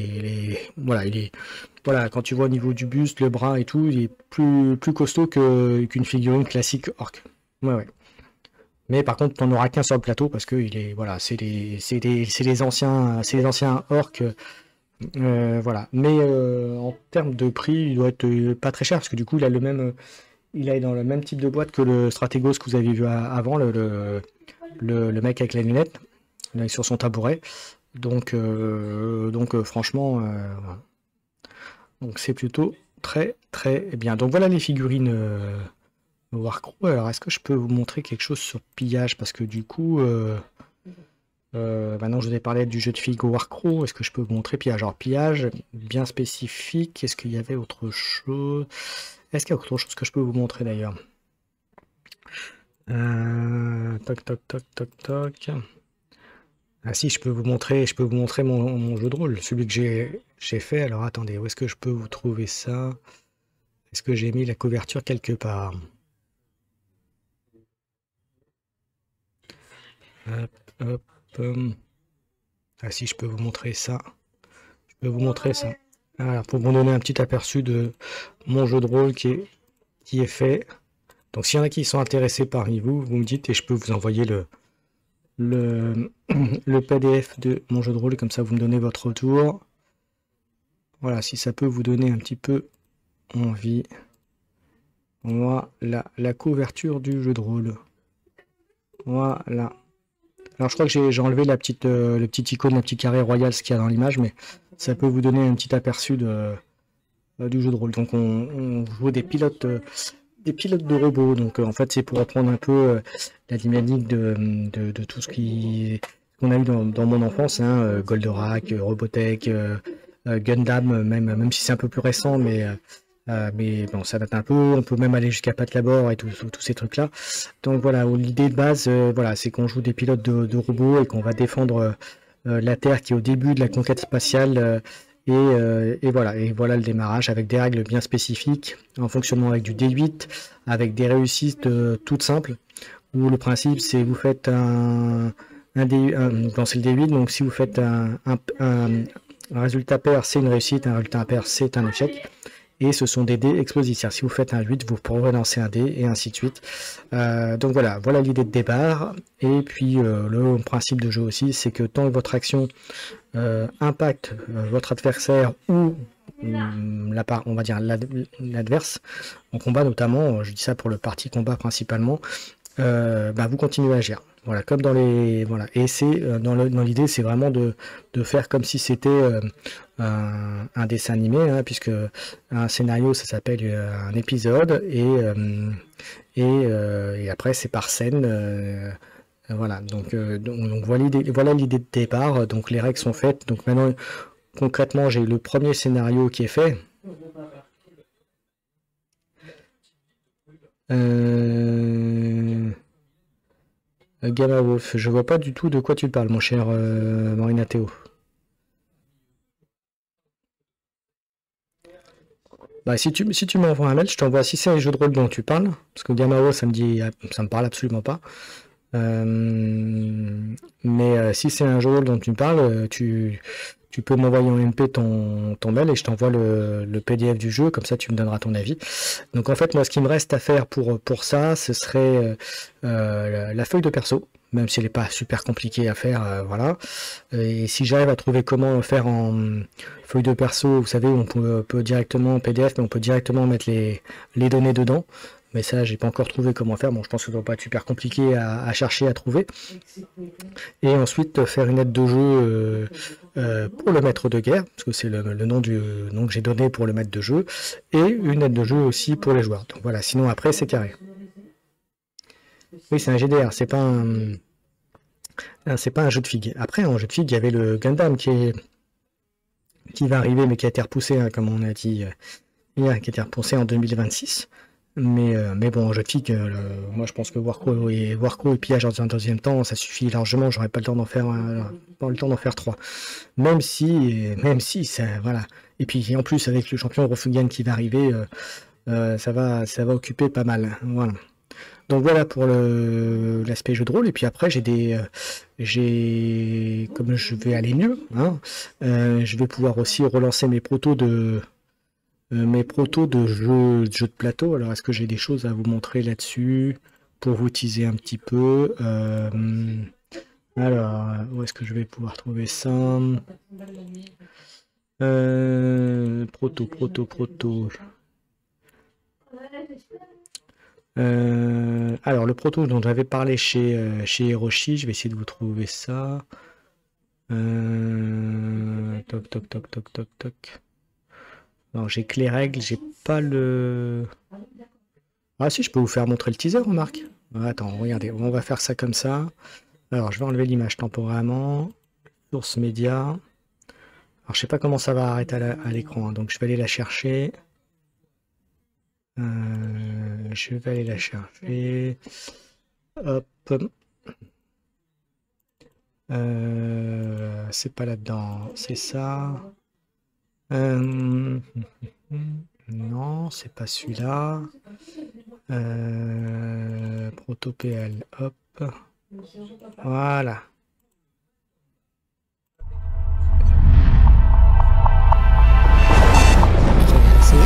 voilà, quand tu vois au niveau du buste, le bras et tout, il est plus costaud qu'une figurine classique orque. Ouais, ouais. Mais par contre, t'en auras qu'un sur le plateau parce que voilà, c'est les anciens orques, voilà. Mais en termes de prix, il doit être pas très cher parce que du coup, il est dans le même type de boîte que le Stratégos que vous avez vu avant, le mec avec les lunettes, là, sur son tabouret. Donc franchement, voilà. Donc c'est plutôt très très bien. Donc voilà les figurines. Warcraft. Alors, est-ce que je peux vous montrer quelque chose sur pillage? Parce que du coup, maintenant je vous ai parlé du jeu de filles Warcraft. Est-ce que je peux vous montrer pillage? Alors, pillage bien spécifique. Est-ce qu'il y avait autre chose? Est-ce qu'il y a autre chose que je peux vous montrer d'ailleurs? Toc, toc, toc, toc, toc. Ah si, je peux vous montrer mon jeu de rôle, celui que j'ai fait. Alors attendez, où est-ce que je peux vous trouver ça? Est-ce que j'ai mis la couverture quelque part? Hop, hop, Ah si, je peux vous montrer ça. Je peux vous montrer ça. Voilà, pour vous donner un petit aperçu de mon jeu de rôle qui est fait. Donc s'il y en a qui sont intéressés parmi vous, vous me dites et je peux vous envoyer le PDF de mon jeu de rôle, comme ça vous me donnez votre retour. Voilà, si ça peut vous donner un petit peu envie. Voilà, la couverture du jeu de rôle. Voilà. Alors je crois que j'ai enlevé le petit icône, la petite carré royal, ce qu'il y a dans l'image, mais ça peut vous donner un petit aperçu du jeu de rôle. Donc on joue des pilotes de robots. Donc en fait c'est pour reprendre un peu la dynamique de tout ce qu'on a eu dans mon enfance, hein, Goldorak, Robotech, Gundam, même si c'est un peu plus récent, mais bon, ça date un peu, on peut même aller jusqu'à Patlabor et tous ces trucs-là. Donc voilà, l'idée de base, voilà, c'est qu'on joue des pilotes de robots et qu'on va défendre la Terre qui est au début de la conquête spatiale. Et voilà le démarrage avec des règles bien spécifiques, en fonctionnement avec du D8, avec des réussites toutes simples, où le principe c'est vous faites vous lancez le D8, donc si vous faites un résultat pair, c'est une réussite, un résultat impair, c'est un échec. Et ce sont des dés explosifs. C'est-à-dire, si vous faites un 8, vous pourrez lancer un dé, et ainsi de suite. Donc voilà l'idée de départ. Et puis, le principe de jeu aussi, c'est que tant que votre action impacte votre adversaire ou on va dire l'adverse, en combat notamment, je dis ça pour le parti combat principalement, vous continuez à agir. Voilà, comme dans les. Voilà. Et c'est dans l'idée, c'est vraiment de faire comme si c'était un dessin animé, hein, puisque un scénario, ça s'appelle un épisode, et après, c'est par scène. Voilà, donc voilà l'idée de départ. Donc les règles sont faites. Donc maintenant, concrètement, j'ai le premier scénario qui est fait. Gamma Wolf, je vois pas du tout de quoi tu parles, mon cher Marina Théo. Bah, si tu m'envoies un mail, je t'envoie si c'est un jeu de rôle dont tu parles, parce que Gamma Wolf, ça me parle absolument pas. Mais si c'est un jeu de rôle dont tu parles, tu peux m'envoyer en MP ton mail et je t'envoie le PDF du jeu, comme ça tu me donneras ton avis. Donc en fait, moi, ce qui me reste à faire pour ça, ce serait la feuille de perso, même si elle n'est pas super compliquée à faire, voilà. Et si j'arrive à trouver comment faire en feuille de perso, vous savez, on peut directement en PDF, mais on peut directement mettre les données dedans. Mais ça, j'ai pas encore trouvé comment faire. Bon, je pense que ça doit pas être super compliqué à chercher, à trouver. Et ensuite, faire une aide de jeu pour le maître de guerre, parce que c'est le nom que j'ai donné pour le maître de jeu, et une aide de jeu aussi pour les joueurs. Donc voilà, sinon après, c'est carré. Oui, c'est un GDR, c'est pas un jeu de figue. Après, en jeu de figue, il y avait le Gundam qui va arriver, mais qui a été repoussé, hein, comme on a dit hier, qui a été repoussé en 2026. Mais bon, en jeu de figue, moi je pense que Warcraft et Pillage dans un deuxième temps, ça suffit largement. J'aurais pas le temps d'en faire trois. Même si ça, voilà. Et puis en plus avec le champion Rofugan qui va arriver, ça va occuper pas mal. Voilà. Donc voilà pour l'aspect jeu de rôle. Et puis après comme je vais aller mieux, hein, je vais pouvoir aussi relancer mes protos de jeux de plateau. Alors, est-ce que j'ai des choses à vous montrer là-dessus pour vous teaser un petit peu alors, où est-ce que je vais pouvoir trouver ça proto. Alors, le proto dont j'avais parlé chez Hiroshi, je vais essayer de vous trouver ça. Toc. Alors j'ai que les règles, j'ai pas le... Ah si, je peux vous faire montrer le teaser, remarque. Attends, regardez, on va faire ça comme ça. Alors je vais enlever l'image temporairement. Source média. Alors je sais pas comment ça va arrêter à l'écran, hein, donc je vais aller la chercher. Hop. C'est pas là-dedans, c'est ça. Non, c'est pas celui-là. ProtoPL, hop. Voilà. C'est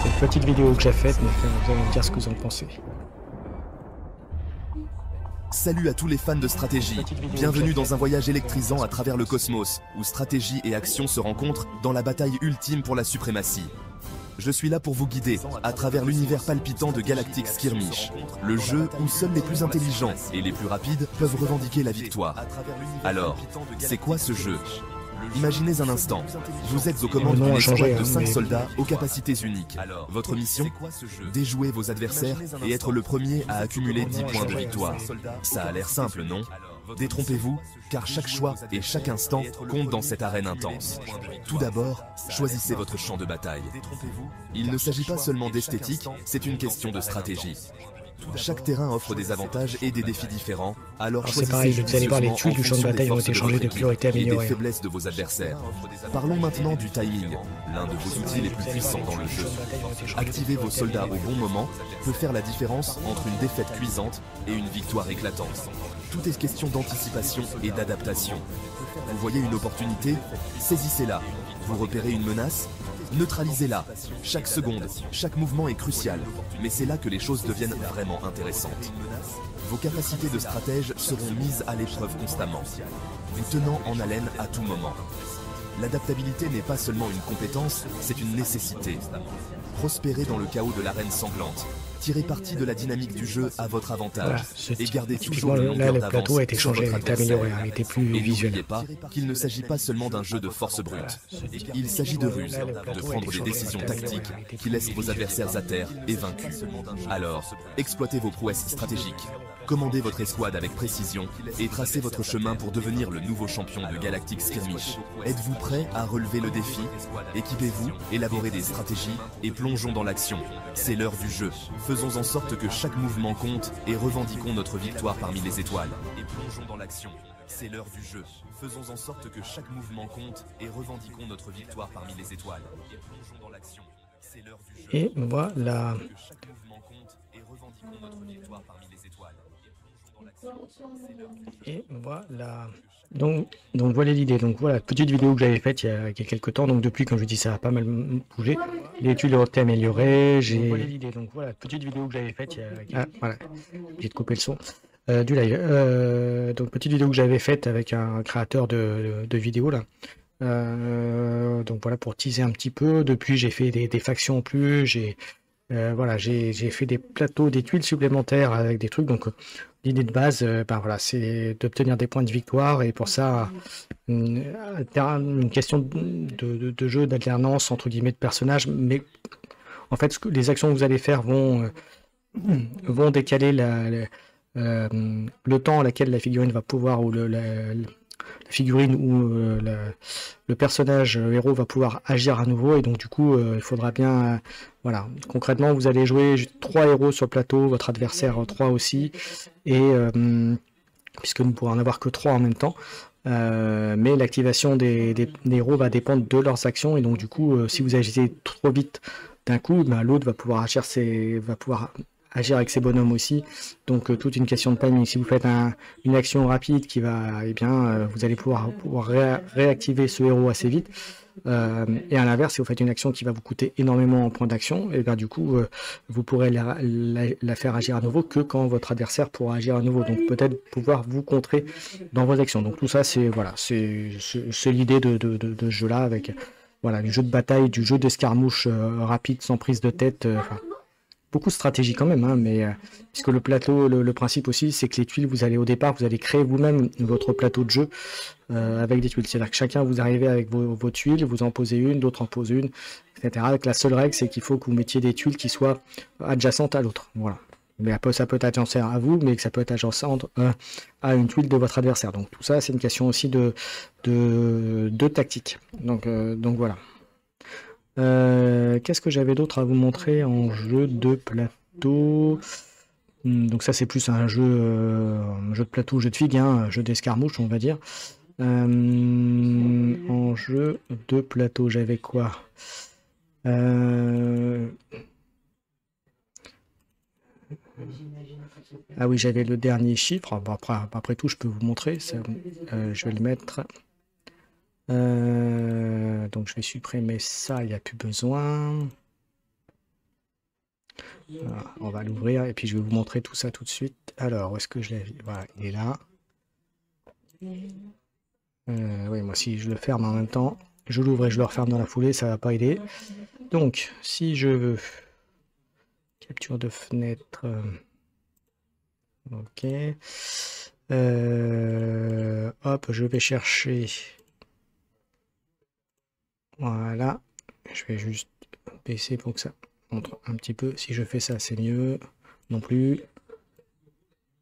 une petite vidéo que j'ai faite, donc vous allez me dire ce que vous en pensez. Salut à tous les fans de stratégie, bienvenue dans un voyage électrisant à travers le cosmos, où stratégie et action se rencontrent dans la bataille ultime pour la suprématie. Je suis là pour vous guider à travers l'univers palpitant de Galactic Skirmish, le jeu où seuls les plus intelligents et les plus rapides peuvent revendiquer la victoire. Alors, c'est quoi ce jeu ? Imaginez un instant, vous êtes aux commandes d'une escouade de 5 soldats aux capacités uniques. Votre mission ? Déjouer vos adversaires et être le premier à accumuler 10 points de victoire. Ça a l'air simple, non ? Détrompez-vous, car chaque choix et chaque instant compte dans cette arène intense. Tout d'abord, choisissez votre champ de bataille. Il ne s'agit pas seulement d'esthétique, c'est une question de stratégie. Chaque terrain offre des avantages et des défis différents, alors choisissez pareil, vous allez voir, les tuiles du champ de bataille ont été changées de priorité et des améliorée. faiblesses de vos adversaires. Parlons maintenant du timing, l'un de vos outils les plus puissants dans le jeu. Activer vos soldats au bon moment peut faire la différence entre une défaite cuisante et une victoire éclatante. Tout est question d'anticipation et d'adaptation. Vous voyez une opportunité, saisissez-la. Vous repérez une menace, neutralisez-la. Chaque seconde, chaque mouvement est crucial, mais c'est là que les choses deviennent vraiment intéressantes. Vos capacités de stratège seront mises à l'épreuve constamment, vous tenant en haleine à tout moment. L'adaptabilité n'est pas seulement une compétence, c'est une nécessité. Prospérez dans le chaos de l'arène sanglante. Tirez parti de la dynamique du jeu à votre avantage et gardez toujours une longueur d'avance plateau a été sur changé, votre a été amélioré, adversaire. il était plus Et visuel. n'oubliez pas qu'il ne s'agit pas seulement d'un jeu de force brute. Il s'agit de ruse, de prendre des décisions tactiques qui laissent vos adversaires à terre et vaincus. Alors, exploitez vos prouesses stratégiques. Commandez votre escouade avec précision et tracez votre chemin pour devenir le nouveau champion de Galactic Skirmish. Êtes-vous prêt à relever le défi? Équipez-vous, élaborez des stratégies et plongeons dans l'action. C'est l'heure du jeu. Faisons en sorte que chaque mouvement compte et revendiquons notre victoire parmi les étoiles. Et plongeons dans l'action. C'est l'heure du jeu. Faisons en sorte que chaque mouvement compte et revendiquons notre victoire parmi les étoiles. Et plongeons dans l'action. C'est l'heure du jeu. Et voilà. Chaque mouvement compte et revendiquons notre victoire parmi les étoiles. Et voilà. Donc voilà l'idée. Donc voilà, petite vidéo que j'avais faite il y a quelques temps. Donc depuis, comme je dis, ça a pas mal bougé. Les tuiles ont été améliorées. Voilà l'idée. Donc voilà, petite vidéo que j'avais faite il y a... Ah voilà, j'ai coupé le son du live. Donc petite vidéo que j'avais faite avec un créateur de vidéos là. Donc voilà, pour teaser un petit peu. Depuis, j'ai fait des factions en plus. Voilà, j'ai fait des plateaux, des tuiles supplémentaires avec des trucs. Donc l'idée de base, ben voilà, c'est d'obtenir des points de victoire, et pour ça, une question de jeu, d'alternance entre guillemets de personnages. Mais en fait, les actions que vous allez faire vont décaler le temps à laquelle la figurine va pouvoir, ou la figurine ou le personnage héros va pouvoir agir à nouveau. Et donc du coup il faudra bien voilà, concrètement vous allez jouer 3 héros sur le plateau, votre adversaire 3 aussi, et puisque vous ne pourrez en avoir que 3 en même temps, mais l'activation des héros va dépendre de leurs actions. Et donc du coup si vous agissez trop vite d'un coup, ben, l'autre va pouvoir agir avec ses bonhommes aussi. Donc toute une question de timing. Si vous faites une action rapide qui va, eh bien vous allez pouvoir réactiver ce héros assez vite. Et à l'inverse, si vous faites une action qui va vous coûter énormément en points d'action, et bien du coup vous pourrez la faire agir à nouveau que quand votre adversaire pourra agir à nouveau. Donc peut-être pouvoir vous contrer dans vos actions. Donc tout ça, c'est voilà, c'est l'idée de ce jeu là, avec voilà, du jeu de bataille, du jeu d'escarmouche rapide sans prise de tête. Beaucoup de stratégie quand même, hein, mais puisque le plateau, le principe aussi, c'est que les tuiles, vous allez créer vous-même votre plateau de jeu avec des tuiles. C'est-à-dire que chacun, vous arrivez avec vos tuiles, vous en posez une, l'autre en pose une, etc. Avec la seule règle, c'est qu'il faut que vous mettiez des tuiles qui soient adjacentes à l'autre. Voilà. Mais ça peut être adjacent à vous, mais que ça peut être adjacent à une tuile de votre adversaire. Donc tout ça, c'est une question aussi de tactique. Donc voilà. Qu'est-ce que j'avais d'autre à vous montrer en jeu de plateau? Donc ça, c'est plus un jeu de plateau, jeu de figue, hein, jeu d'escarmouche, on va dire. En jeu de plateau, j'avais quoi? Ah oui, j'avais le dernier chiffre. Bon, après tout, je peux vous montrer. Ça, je vais le mettre. Donc je vais supprimer ça, il n'y a plus besoin. Voilà, on va l'ouvrir et puis je vais vous montrer tout ça tout de suite. Alors, où est-ce que je l'ai? Voilà, il est là. Oui, moi si je le ferme en même temps, je l'ouvre et je le referme dans la foulée, ça va pas aider. Donc, si je veux capture de fenêtre, ok. Hop, je vais chercher. Voilà, je vais juste baisser pour que ça montre un petit peu. Si je fais ça, c'est mieux. Non plus.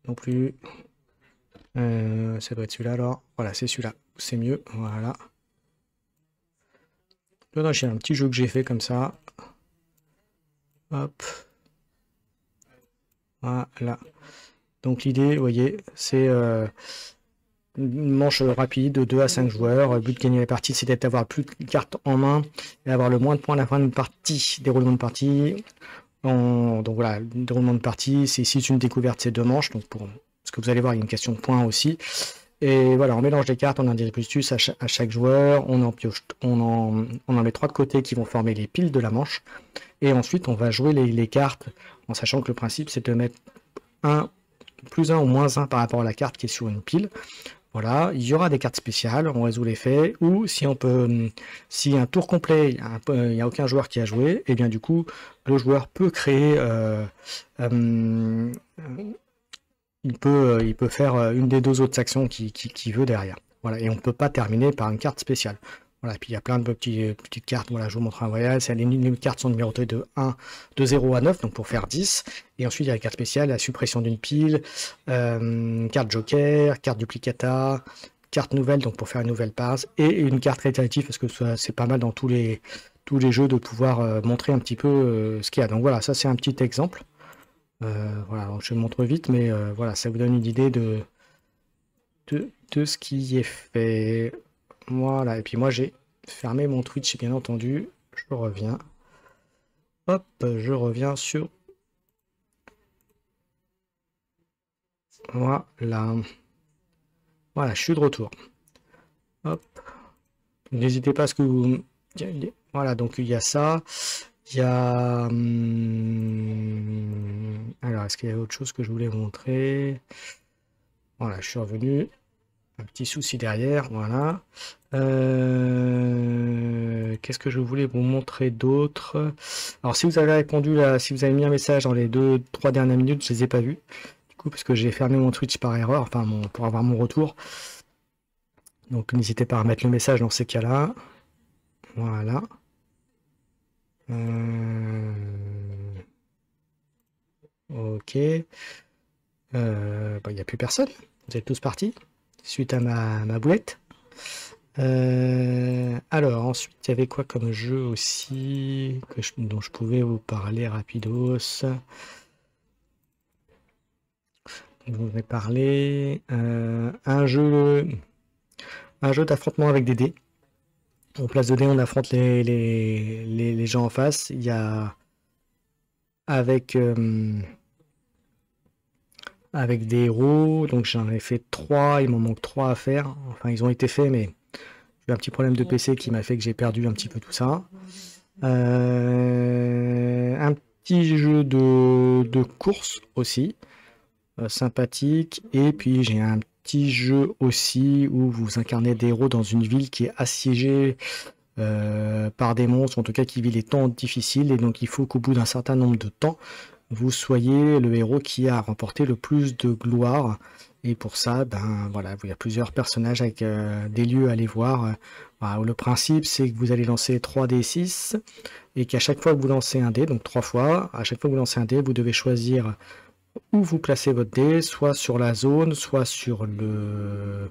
Non plus. Ça doit être celui-là alors. Voilà, c'est celui-là. C'est mieux. Voilà. Là, j'ai un petit jeu que j'ai fait comme ça. Hop. Voilà. Donc l'idée, vous voyez, c'est une manche rapide de 2 à 5 joueurs. Le but de gagner la partie, c'est d'avoir plus de cartes en main et avoir le moins de points à la fin d'une partie. Déroulement de partie. Donc voilà, le déroulement de partie, c'est ici une découverte, c'est 2 manches. Donc parce que vous allez voir, il y a une question de points aussi. Et voilà, on mélange les cartes, on a un dispositif à chaque joueur, on en pioche, on en met 3 de côté qui vont former les piles de la manche. Et ensuite, on va jouer les cartes en sachant que le principe, c'est de mettre plus 1 ou moins 1 par rapport à la carte qui est sur une pile. Voilà, il y aura des cartes spéciales, on résout les faits, ou si un tour complet, il n'y a aucun joueur qui a joué, et bien du coup, le joueur peut créer, il peut faire une des 2 autres actions qu'il veut derrière. Voilà, et on ne peut pas terminer par une carte spéciale. Voilà, puis il y a plein de petites cartes. Voilà, je vous montre un voyage. Les cartes sont numérotées de 0 à 9, donc pour faire 10. Et ensuite, il y a la carte spéciale, la suppression d'une pile, carte joker, carte duplicata, carte nouvelle, donc pour faire une nouvelle passe, et une carte récréative, parce que c'est pas mal dans tous les jeux de pouvoir montrer un petit peu ce qu'il y a. Donc voilà, ça c'est un petit exemple. Voilà, donc je montre vite, mais voilà, ça vous donne une idée de ce qui est fait. Voilà, et puis moi j'ai fermé mon Twitch, bien entendu. Je reviens. Hop, je reviens sur... Voilà. Voilà, je suis de retour. Hop. N'hésitez pas à ce que vous... Voilà, donc il y a ça. Il y a... Alors, est-ce qu'il y a autre chose que je voulais vous montrer? Voilà, je suis revenu. Un petit souci derrière, voilà. Qu'est-ce que je voulais vous montrer d'autre? Alors, si vous avez répondu là, si vous avez mis un message dans les 2-3 dernières minutes, je les ai pas vus. Du coup, parce que j'ai fermé mon Twitch par erreur, enfin, pour avoir mon retour. Donc, n'hésitez pas à remettre le message dans ces cas-là. Voilà. Ok. Il n'y a plus personne. Vous êtes tous partis suite à ma boulette. Alors, ensuite, il y avait quoi comme jeu aussi dont je pouvais vous parler rapidos. Je vous ai parlé un jeu d'affrontement avec des dés. En place de dés, on affronte les gens en face. Il y a avec des héros, donc j'en ai fait 3, il m'en manque 3 à faire. Enfin, ils ont été faits, mais j'ai eu un petit problème de PC qui m'a fait que j'ai perdu un petit peu tout ça. Un petit jeu de course aussi, sympathique. Et puis j'ai un petit jeu aussi où vous incarnez des héros dans une ville qui est assiégée par des monstres, en tout cas qui vit les temps difficiles. Et donc il faut qu'au bout d'un certain nombre de temps, vous soyez le héros qui a remporté le plus de gloire. Et pour ça, ben voilà, il y a plusieurs personnages avec des lieux à aller voir. Voilà, le principe, c'est que vous allez lancer 3d6 et qu'à chaque fois que vous lancez un dé, donc 3 fois, à chaque fois que vous lancez un dé, vous devez choisir où vous placez votre dé, soit sur la zone, soit sur le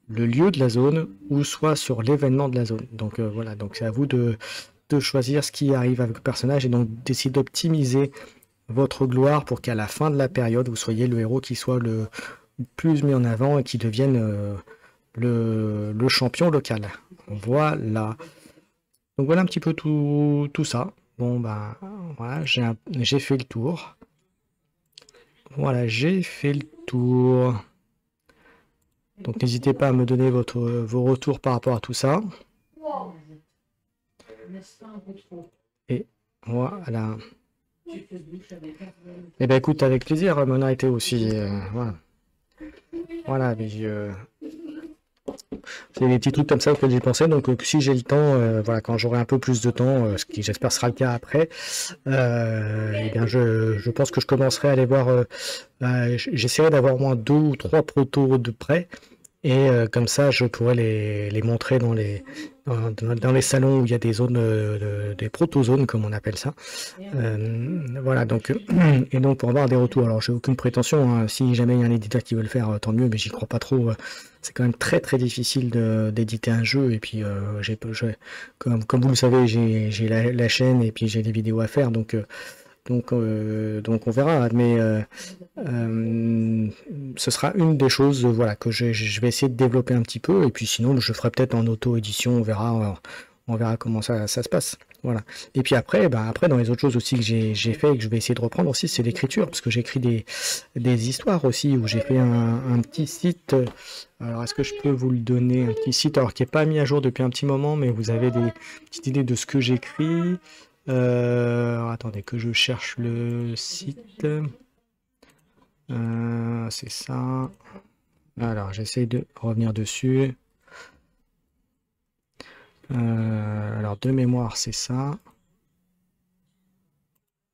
lieu de la zone, ou soit sur l'événement de la zone. Donc voilà, donc c'est à vous de choisir ce qui arrive avec le personnage et donc d'essayer d'optimiser votre gloire pour qu'à la fin de la période, vous soyez le héros qui soit le plus mis en avant et qui devienne le champion local. Voilà. Donc voilà un petit peu tout ça. Bon ben voilà, j'ai fait le tour. Voilà, j'ai fait le tour. Donc n'hésitez pas à me donner vos retours par rapport à tout ça. Et voilà. Eh ben écoute, avec plaisir, Mona était aussi. Voilà. Voilà, mais c'est des petits trucs comme ça auxquels j'ai pensé. Donc si j'ai le temps, voilà, quand j'aurai un peu plus de temps, ce qui j'espère sera le cas après, eh bien je pense que je commencerai à aller voir. J'essaierai d'avoir au moins 2 ou 3 protos de près. Et comme ça, je pourrais les montrer dans les salons où il y a des zones, des proto-zones, comme on appelle ça. Voilà, donc, et donc pour avoir des retours. Alors, j'ai aucune prétention, hein. Si jamais il y a un éditeur qui veut le faire, tant mieux, mais j'y crois pas trop. C'est quand même très très difficile d'éditer un jeu. Et puis, comme vous le savez, j'ai la chaîne et puis j'ai des vidéos à faire. Donc on verra, mais ce sera une des choses voilà, que je vais essayer de développer un petit peu, et puis sinon je ferai peut-être en auto-édition, on verra comment ça se passe. Voilà. Et puis après, dans les autres choses aussi que j'ai fait et que je vais essayer de reprendre aussi, c'est l'écriture, parce que j'écris des histoires aussi, où j'ai fait un petit site. Alors est-ce que je peux vous le donner, un petit site alors qui n'est pas mis à jour depuis un petit moment, mais vous avez des petites idées de ce que j'écris. Attendez que je cherche le site. C'est ça. Alors, j'essaie de revenir dessus. Alors, de mémoire, c'est ça.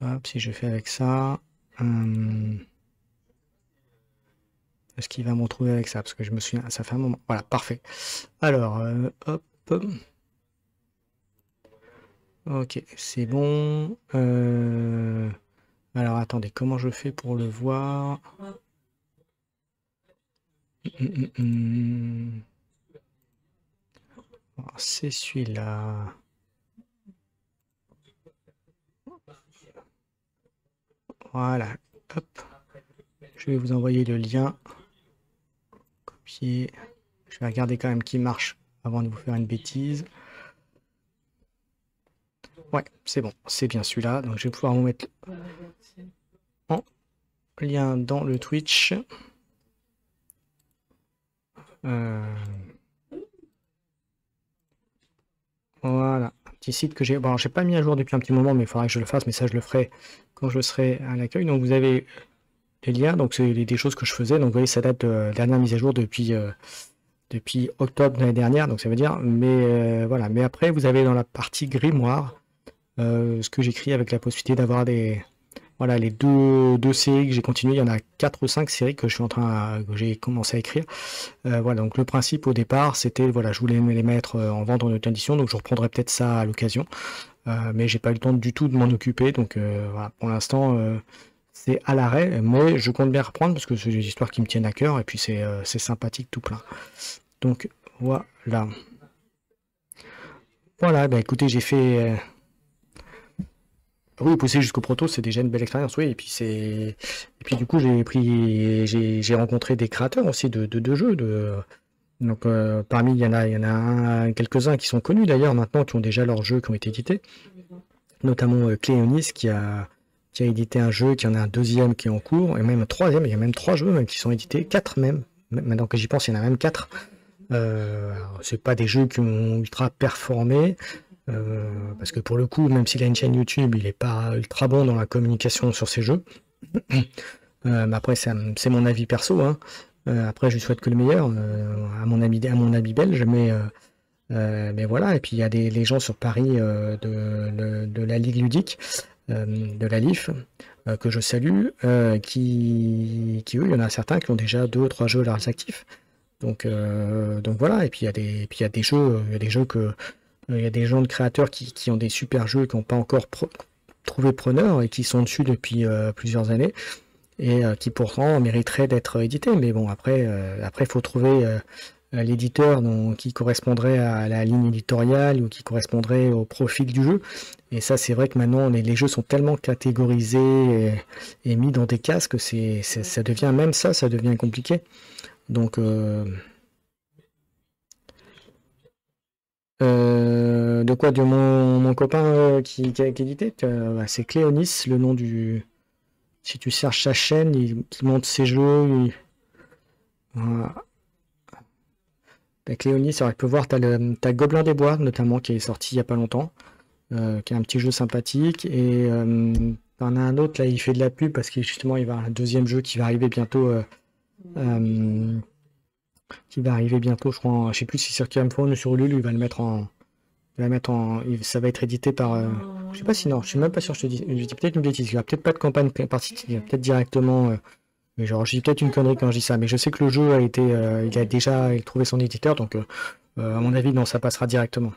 Hop, si je fais avec ça. Est-ce qu'il va me retrouver avec ça? Parce que je me souviens, ça fait un moment. Voilà, parfait. Alors, hop. Ok, c'est bon. Alors attendez, comment je fais pour le voir? C'est celui-là. Voilà. Hop. Je vais vous envoyer le lien. Copier. Je vais regarder quand même qui marche avant de vous faire une bêtise. Ouais, c'est bon. C'est bien celui-là. Donc je vais pouvoir vous mettre en lien dans le Twitch. Voilà. Un petit site que j'ai... Bon, j'ai pas mis à jour depuis un petit moment, mais il faudra que je le fasse. Mais ça, je le ferai quand je serai à l'accueil. Donc vous avez les liens. Donc c'est des choses que je faisais. Donc vous voyez, ça date de la dernière mise à jour depuis octobre de l'année dernière, donc ça veut dire, mais voilà. Mais après, vous avez dans la partie grimoire ce que j'écris avec la possibilité d'avoir voilà, les deux séries que j'ai continué. Il y en a 4 ou 5 séries que que j'ai commencé à écrire. Voilà, donc le principe au départ, c'était, voilà, je voulais les mettre en vente en auto-édition, donc je reprendrai peut-être ça à l'occasion. Mais j'ai pas eu le temps du tout de m'en occuper, donc voilà, pour l'instant, c'est à l'arrêt, mais je compte bien reprendre parce que c'est des histoires qui me tiennent à cœur et puis c'est sympathique tout plein. Donc voilà. Voilà, bah écoutez, j'ai fait. Oui, pousser jusqu'au proto, c'est déjà une belle expérience, oui. Et puis du coup, j'ai rencontré des créateurs aussi de jeux. Donc parmi, quelques-uns qui sont connus d'ailleurs maintenant, qui ont déjà leurs jeux qui ont été édités. Notamment Cléonis qui a édité un jeu, qui en a un deuxième qui est en cours, et même un troisième. Il y a même 3 jeux même qui sont édités, 4 même. Maintenant que j'y pense, il y en a même 4. C'est pas des jeux qui ont ultra performé, parce que pour le coup, même s'il a une chaîne YouTube, il est pas ultra bon dans la communication sur ses jeux. Mais après, c'est mon avis perso, hein. Après, je lui souhaite que le meilleur, à mon ami belge, mais voilà. Et puis il y a les gens sur Paris de la Ligue ludique, de la LIF, que je salue, qui eux, il y en a certains qui ont déjà 2 ou 3 jeux à leurs actifs. Donc voilà. Et puis il y a des jeux, il y a des gens de créateurs qui ont des super jeux qui n'ont pas encore trouvé preneur et qui sont dessus depuis plusieurs années et qui pourtant mériteraient d'être édités. Mais bon, après, il faut trouver l'éditeur qui correspondrait à la ligne éditoriale ou qui correspondrait au profil du jeu. Et ça, c'est vrai que maintenant, les jeux sont tellement catégorisés et mis dans des cases que ça devient, même ça devient compliqué. Donc, de quoi? De mon copain qui a édité? Bah, c'est Cléonis, le nom du... Si tu cherches sa chaîne, qui monte ses jeux. Voilà. Bah, Cléonis, alors, il peut voir, t'as Gobelin des Bois, notamment, qui est sorti il n'y a pas longtemps, qui est un petit jeu sympathique. Et t'en as un autre, là, il fait de la pub, parce que justement, il va avoir un deuxième jeu qui va arriver bientôt. Je crois. Je sais plus si c'est sur Camphone ou sur Ulule, il va le mettre en... Ça va être édité par. Je sais pas si non, je suis même pas sûr. Je dis peut-être une bêtise. Il n'y a peut-être pas de campagne particulière, peut-être directement. Mais genre, je dis peut-être une connerie quand je dis ça. Mais je sais que le jeu a été, il a déjà trouvé son éditeur, donc à mon avis, non, ça passera directement.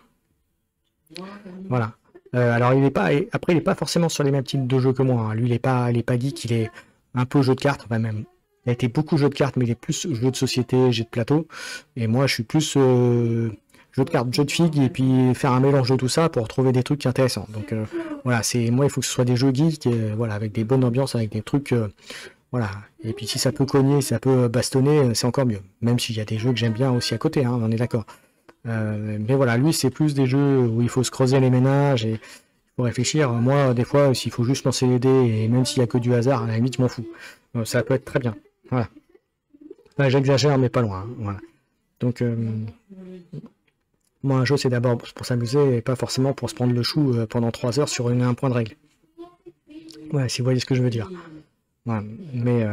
Voilà. Alors il est pas. Après, il est pas forcément sur les mêmes types de jeux que moi, hein. Lui, il est pas geek. Il est un peu jeu de cartes, enfin même. Il a été beaucoup jeu de cartes, mais il est plus jeu de société, jeu de plateau. Et moi, je suis plus jeu de cartes, jeu de figues, et puis faire un mélange de tout ça pour trouver des trucs intéressants. Donc voilà, moi, il faut que ce soit des jeux geeks, voilà, avec des bonnes ambiances, avec des trucs, voilà. Et puis si ça peut cogner, si ça peut bastonner, c'est encore mieux. Même s'il y a des jeux que j'aime bien aussi à côté, hein, on est d'accord. Mais voilà, lui, c'est plus des jeux où il faut se creuser les ménages et il faut réfléchir. Moi, des fois, s'il faut juste lancer les dés, et même s'il y a que du hasard, à la limite, je m'en fous. Ça peut être très bien. Voilà. Enfin, j'exagère, mais pas loin, hein, voilà. Donc, moi, un jeu, c'est d'abord pour s'amuser et pas forcément pour se prendre le chou pendant 3 heures sur un point de règle. Ouais, si vous voyez ce que je veux dire. Ouais, mais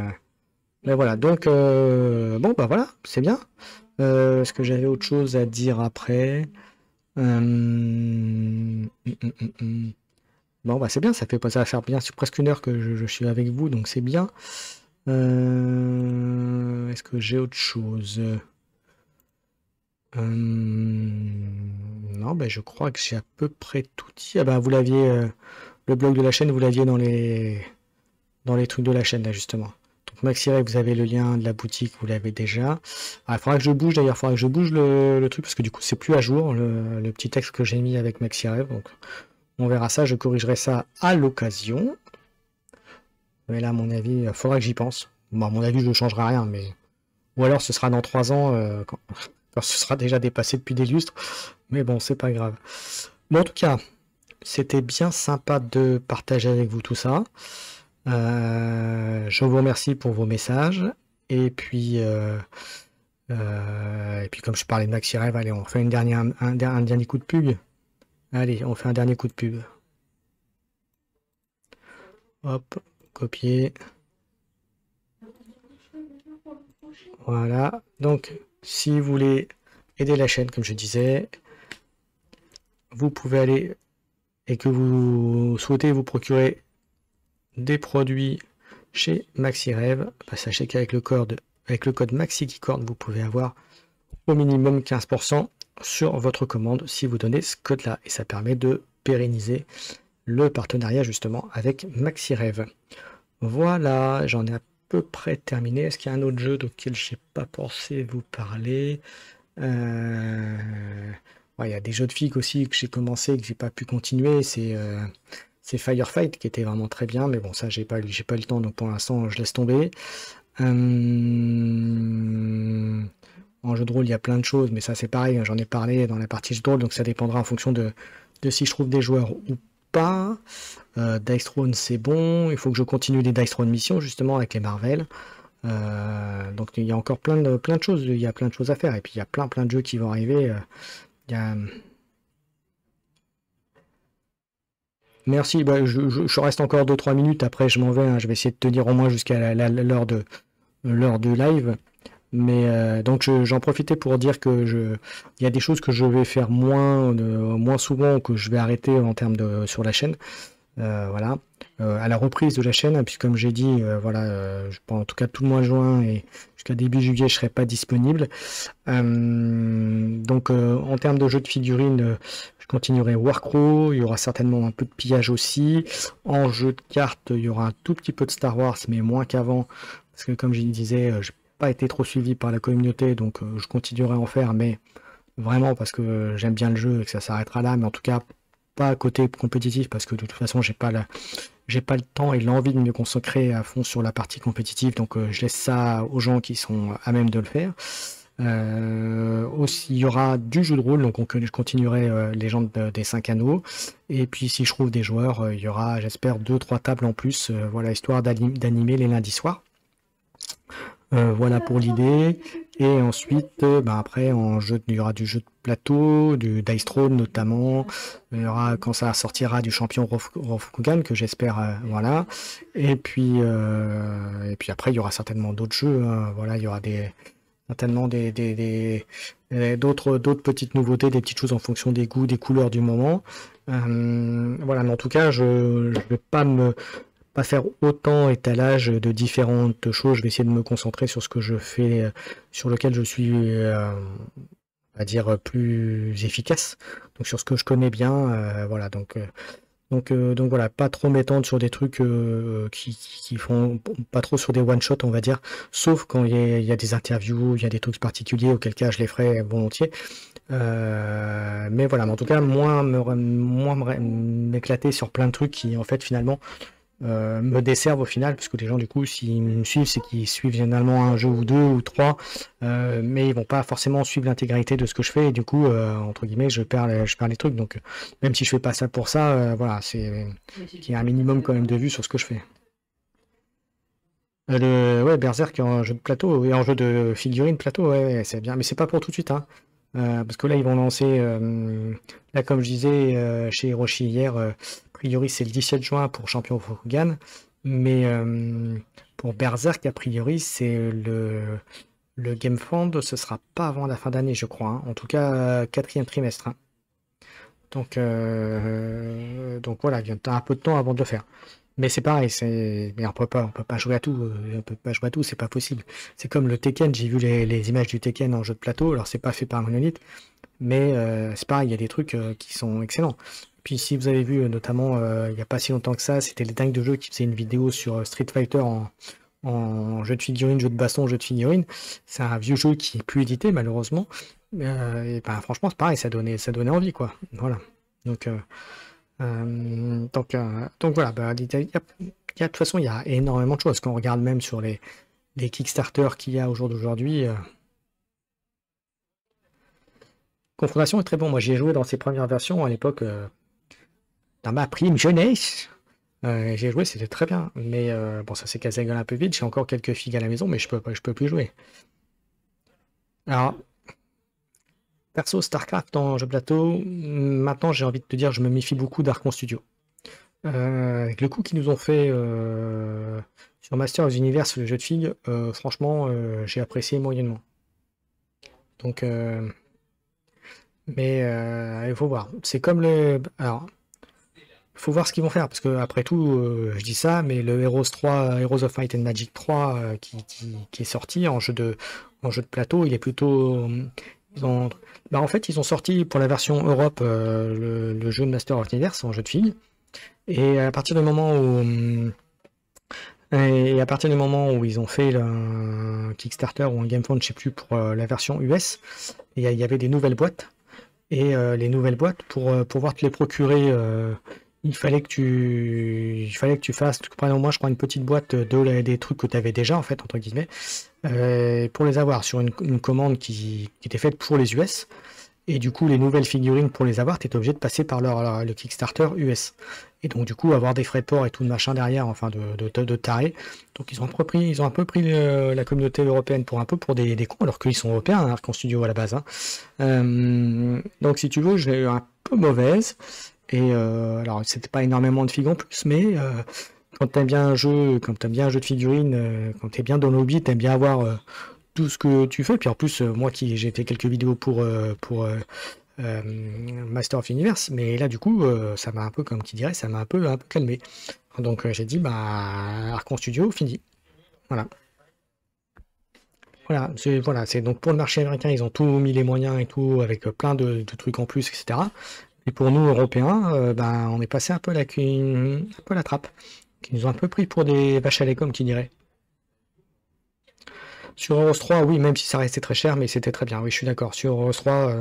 voilà. Donc, bon, bah voilà, c'est bien. Est-ce que j'avais autre chose à dire après? Bon, bah c'est bien, ça va faire bien sur presque 1 heure que je suis avec vous, donc c'est bien. Est-ce que j'ai autre chose? Non, ben, je crois que j'ai à peu près tout dit. Ah ben, vous l'aviez, le blog de la chaîne, vous l'aviez dans les trucs de la chaîne, là, justement. Donc, MaxiRave, vous avez le lien de la boutique, vous l'avez déjà. Ah, il faudra que je bouge, d'ailleurs, il faudra que je bouge le truc, parce que du coup, c'est plus à jour, le petit texte que j'ai mis avec MaxiRave. Donc, on verra ça, je corrigerai ça à l'occasion. Mais là, à mon avis, il faudra que j'y pense. Bon, à mon avis, je ne changerai rien, mais... Ou alors, ce sera dans 3 ans, quand ce sera déjà dépassé depuis des lustres. Mais bon, c'est pas grave. Bon, en tout cas, c'était bien sympa de partager avec vous tout ça. Je vous remercie pour vos messages. Et puis comme je parlais de MaxiRave, allez, on fait un dernier coup de pub. Allez, on fait un dernier coup de pub. Hop, copier. Voilà. Donc, si vous voulez aider la chaîne, comme je disais, vous pouvez aller et que vous souhaitez vous procurer des produits chez MaxiRave, bah, sachez qu'avec le code MaxiGeekOrn, vous pouvez avoir au minimum 15% sur votre commande si vous donnez ce code-là. Et ça permet de pérenniser le partenariat justement avec MaxiRave. Voilà, j'en ai à peu près terminé. Est-ce qu'il y a un autre jeu auquel je n'ai pas pensé vous parler? Ouais, il y a des jeux de filles aussi que j'ai commencé et que j'ai pas pu continuer. C'est Firefight qui était vraiment très bien, mais bon, ça j'ai pas eu le temps, donc pour l'instant je laisse tomber. En jeu de rôle, il y a plein de choses, mais ça c'est pareil, j'en ai parlé dans la partie jeu de rôle, donc ça dépendra en fonction de si je trouve des joueurs ou pas. Dice Throne c'est bon, il faut que je continue les Dice Throne missions justement avec les Marvel. Donc il y a encore plein de choses, il y a plein de choses à faire, et puis il y a plein de jeux qui vont arriver. Merci, bah, je reste encore 2-3 minutes, après je m'en vais, hein. Je vais essayer de tenir au moins jusqu'à l'heure de live. Mais donc j'en profitais pour dire que il y a des choses que je vais faire moins souvent, que je vais arrêter en termes sur la chaîne. Voilà. À la reprise de la chaîne, hein, puisque comme j'ai dit, voilà, en tout cas tout le mois de juin et jusqu'à début juillet, je serai pas disponible. Donc en termes de jeux de figurines, je continuerai Warcraft, il y aura certainement un peu de pillage aussi. En jeu de cartes, il y aura un tout petit peu de Star Wars, mais moins qu'avant, parce que comme je disais, j'ai pas été trop suivi par la communauté, donc je continuerai à en faire, mais vraiment parce que j'aime bien le jeu et que ça s'arrêtera là, mais en tout cas pas côté compétitif, parce que de toute façon j'ai pas le temps et l'envie de me consacrer à fond sur la partie compétitive, donc je laisse ça aux gens qui sont à même de le faire. Aussi, il y aura du jeu de rôle, donc je continuerai Légende des 5 anneaux, et puis si je trouve des joueurs, il y aura, j'espère, 2-3 tables en plus, voilà, histoire d'animer les lundis soirs. Voilà pour l'idée. Et ensuite, bah après, il y aura du jeu de plateau, du Dice Throne notamment. Il y aura, quand ça sortira, du champion Rokugan, que j'espère, voilà. Et puis après, il y aura certainement d'autres jeux, hein. Voilà, il y aura certainement d'autres petites nouveautés, des petites choses en fonction des goûts, des couleurs du moment. Voilà, mais en tout cas, je ne vais pas faire autant étalage de différentes choses. Je vais essayer de me concentrer sur ce que je fais, sur lequel je suis, on va dire, plus efficace. Donc sur ce que je connais bien, voilà. Donc voilà, pas trop m'étendre sur des trucs qui font pas trop sur des one shot, on va dire, sauf quand il y a des interviews, il y a des trucs particuliers, auquel cas je les ferai volontiers. Mais voilà, mais en tout cas, moins m'éclater sur plein de trucs qui en fait finalement me desservent au final, parce que les gens du coup s'ils me suivent, c'est qu'ils suivent généralement un jeu ou deux ou trois, mais ils vont pas forcément suivre l'intégralité de ce que je fais, et du coup entre guillemets je perds les trucs, donc même si je fais pas ça pour ça, voilà, c'est qu'il y a un minimum quand même de vue sur ce que je fais. Ouais, Berserk en jeu de plateau et en jeu de figurine plateau, ouais, c'est bien, mais c'est pas pour tout de suite, hein. Parce que là ils vont lancer, là comme je disais chez Hiroshi hier, a priori c'est le 17 juin pour Champion Rokugan, mais pour Berserk a priori c'est le Game Fund, ce sera pas avant la fin d'année, je crois, hein. En tout cas 4e trimestre, hein. Donc voilà, il y a un peu de temps avant de le faire. Mais c'est pareil, mais on peut pas jouer à tout, c'est pas possible. C'est comme le Tekken, j'ai vu les images du Tekken en jeu de plateau, alors c'est pas fait par Monolith, mais c'est pareil, il y a des trucs qui sont excellents. Puis si vous avez vu notamment il n'y a pas si longtemps que ça, c'était les dingues de jeu qui faisaient une vidéo sur Street Fighter en jeu de figurines, jeu de baston, jeu de figurines. C'est un vieux jeu qui est plus édité malheureusement. Et ben, franchement c'est pareil, ça donnait envie quoi. Voilà. Donc, donc voilà, bah, de toute façon il y a énormément de choses. Quand on regarde même sur les Kickstarter qu'il y a au jour d'aujourd'hui. Confrontation est très bon. Moi j'y ai joué dans ses premières versions à l'époque. Dans ma prime jeunesse, j'ai joué, c'était très bien. Mais bon, ça s'est cassé la gueule un peu vite. J'ai encore quelques figues à la maison, mais je peux plus jouer. Alors, perso, StarCraft en jeu plateau, maintenant j'ai envie de te dire, je me méfie beaucoup d'Archon Studio. Avec le coup qu'ils nous ont fait sur Master of Universe, le jeu de figues, franchement, j'ai apprécié moyennement. Donc, mais il faut voir. C'est comme le. Alors. Il faut voir ce qu'ils vont faire, parce que après tout, je dis ça, mais le Heroes of Might and Magic 3 qui est sorti en jeu de plateau, il est plutôt. En fait, ils ont sorti pour la version Europe le jeu de Master of Universe en jeu de filles. Et à partir du moment où ils ont fait un Kickstarter ou un GameFound, je sais plus, pour la version US, il y avait des nouvelles boîtes. Et les nouvelles boîtes, pour pouvoir te les procurer, il fallait que tu fasses, tu prennes au moins, je crois, une petite boîte des trucs que tu avais déjà, en fait, entre guillemets, pour les avoir sur une commande qui était faite pour les US. Et du coup, les nouvelles figurines, pour les avoir, tu étais obligé de passer par le Kickstarter US. Et donc, du coup, avoir des frais de port et tout de machin derrière, enfin, de taré. Donc, ils ont un peu pris la communauté européenne pour des cons, alors qu'ils sont européens, hein, Archon Studio à la base. Hein. Donc, si tu veux, j'ai eu un peu mauvaise. Et alors, c'était pas énormément de figues en plus, mais quand t'aimes bien un jeu, de figurines, quand t'es bien dans le hobby, t'aimes bien avoir tout ce que tu fais. Puis en plus, moi j'ai fait quelques vidéos pour Master of Universe, mais là du coup, ça m'a un peu, comme qui dirait, ça m'a un peu calmé. Donc j'ai dit, bah, Archon Studio, fini. Voilà. Voilà, c'est donc pour le marché américain, ils ont tout mis les moyens et tout, avec plein de trucs en plus, etc. Et pour nous, Européens, ben, on est passé un peu à la trappe. Qui nous ont un peu pris pour des vaches à lait, comme qui dirait. Sur Heroes 3, oui, même si ça restait très cher, mais c'était très bien. Oui, je suis d'accord. Sur Heroes 3,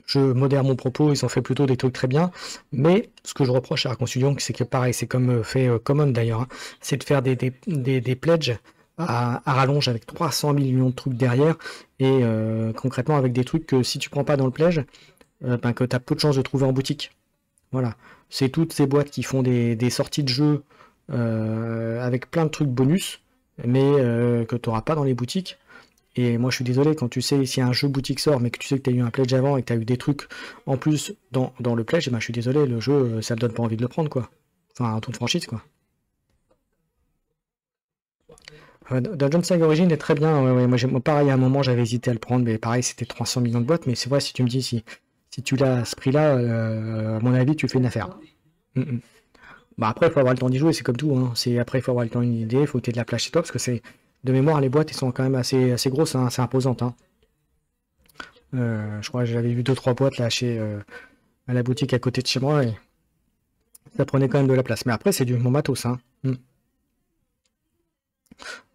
je modère mon propos, ils ont fait plutôt des trucs très bien. Mais ce que je reproche à Archon Studio, c'est que pareil, c'est comme fait Common d'ailleurs, hein, c'est de faire des pledges à rallonge avec 300 millions de trucs derrière. Et concrètement, avec des trucs que si tu prends pas dans le pledge, ben, que tu as peu de chances de trouver en boutique. Voilà. C'est toutes ces boîtes qui font des sorties de jeux avec plein de trucs bonus, mais que tu n'auras pas dans les boutiques. Et moi je suis désolé, quand tu sais si un jeu boutique sort, mais que tu sais que tu as eu un pledge avant et que tu as eu des trucs en plus dans le pledge, ben, je suis désolé, le jeu, ça me donne pas envie de le prendre, quoi. Enfin, en toute franchise, quoi. Dungeon Saga Origin est très bien. Ouais, moi, pareil, à un moment, j'avais hésité à le prendre, mais pareil, c'était 300 millions de boîtes. Mais c'est vrai, si tu me dis si tu l'as à ce prix-là, à mon avis, tu fais une affaire. Bah après, il faut avoir le temps d'y jouer, c'est comme tout. Hein. Après, il faut avoir le temps d'une idée, il faut que tu aies de la place chez toi, parce que c'est de mémoire, les boîtes, elles sont quand même assez grosses, hein, assez imposantes. Hein. Je crois que j'avais vu 2-3 boîtes là à la boutique à côté de chez moi, et ça prenait quand même de la place. Mais après, c'est du bon matos. Hein.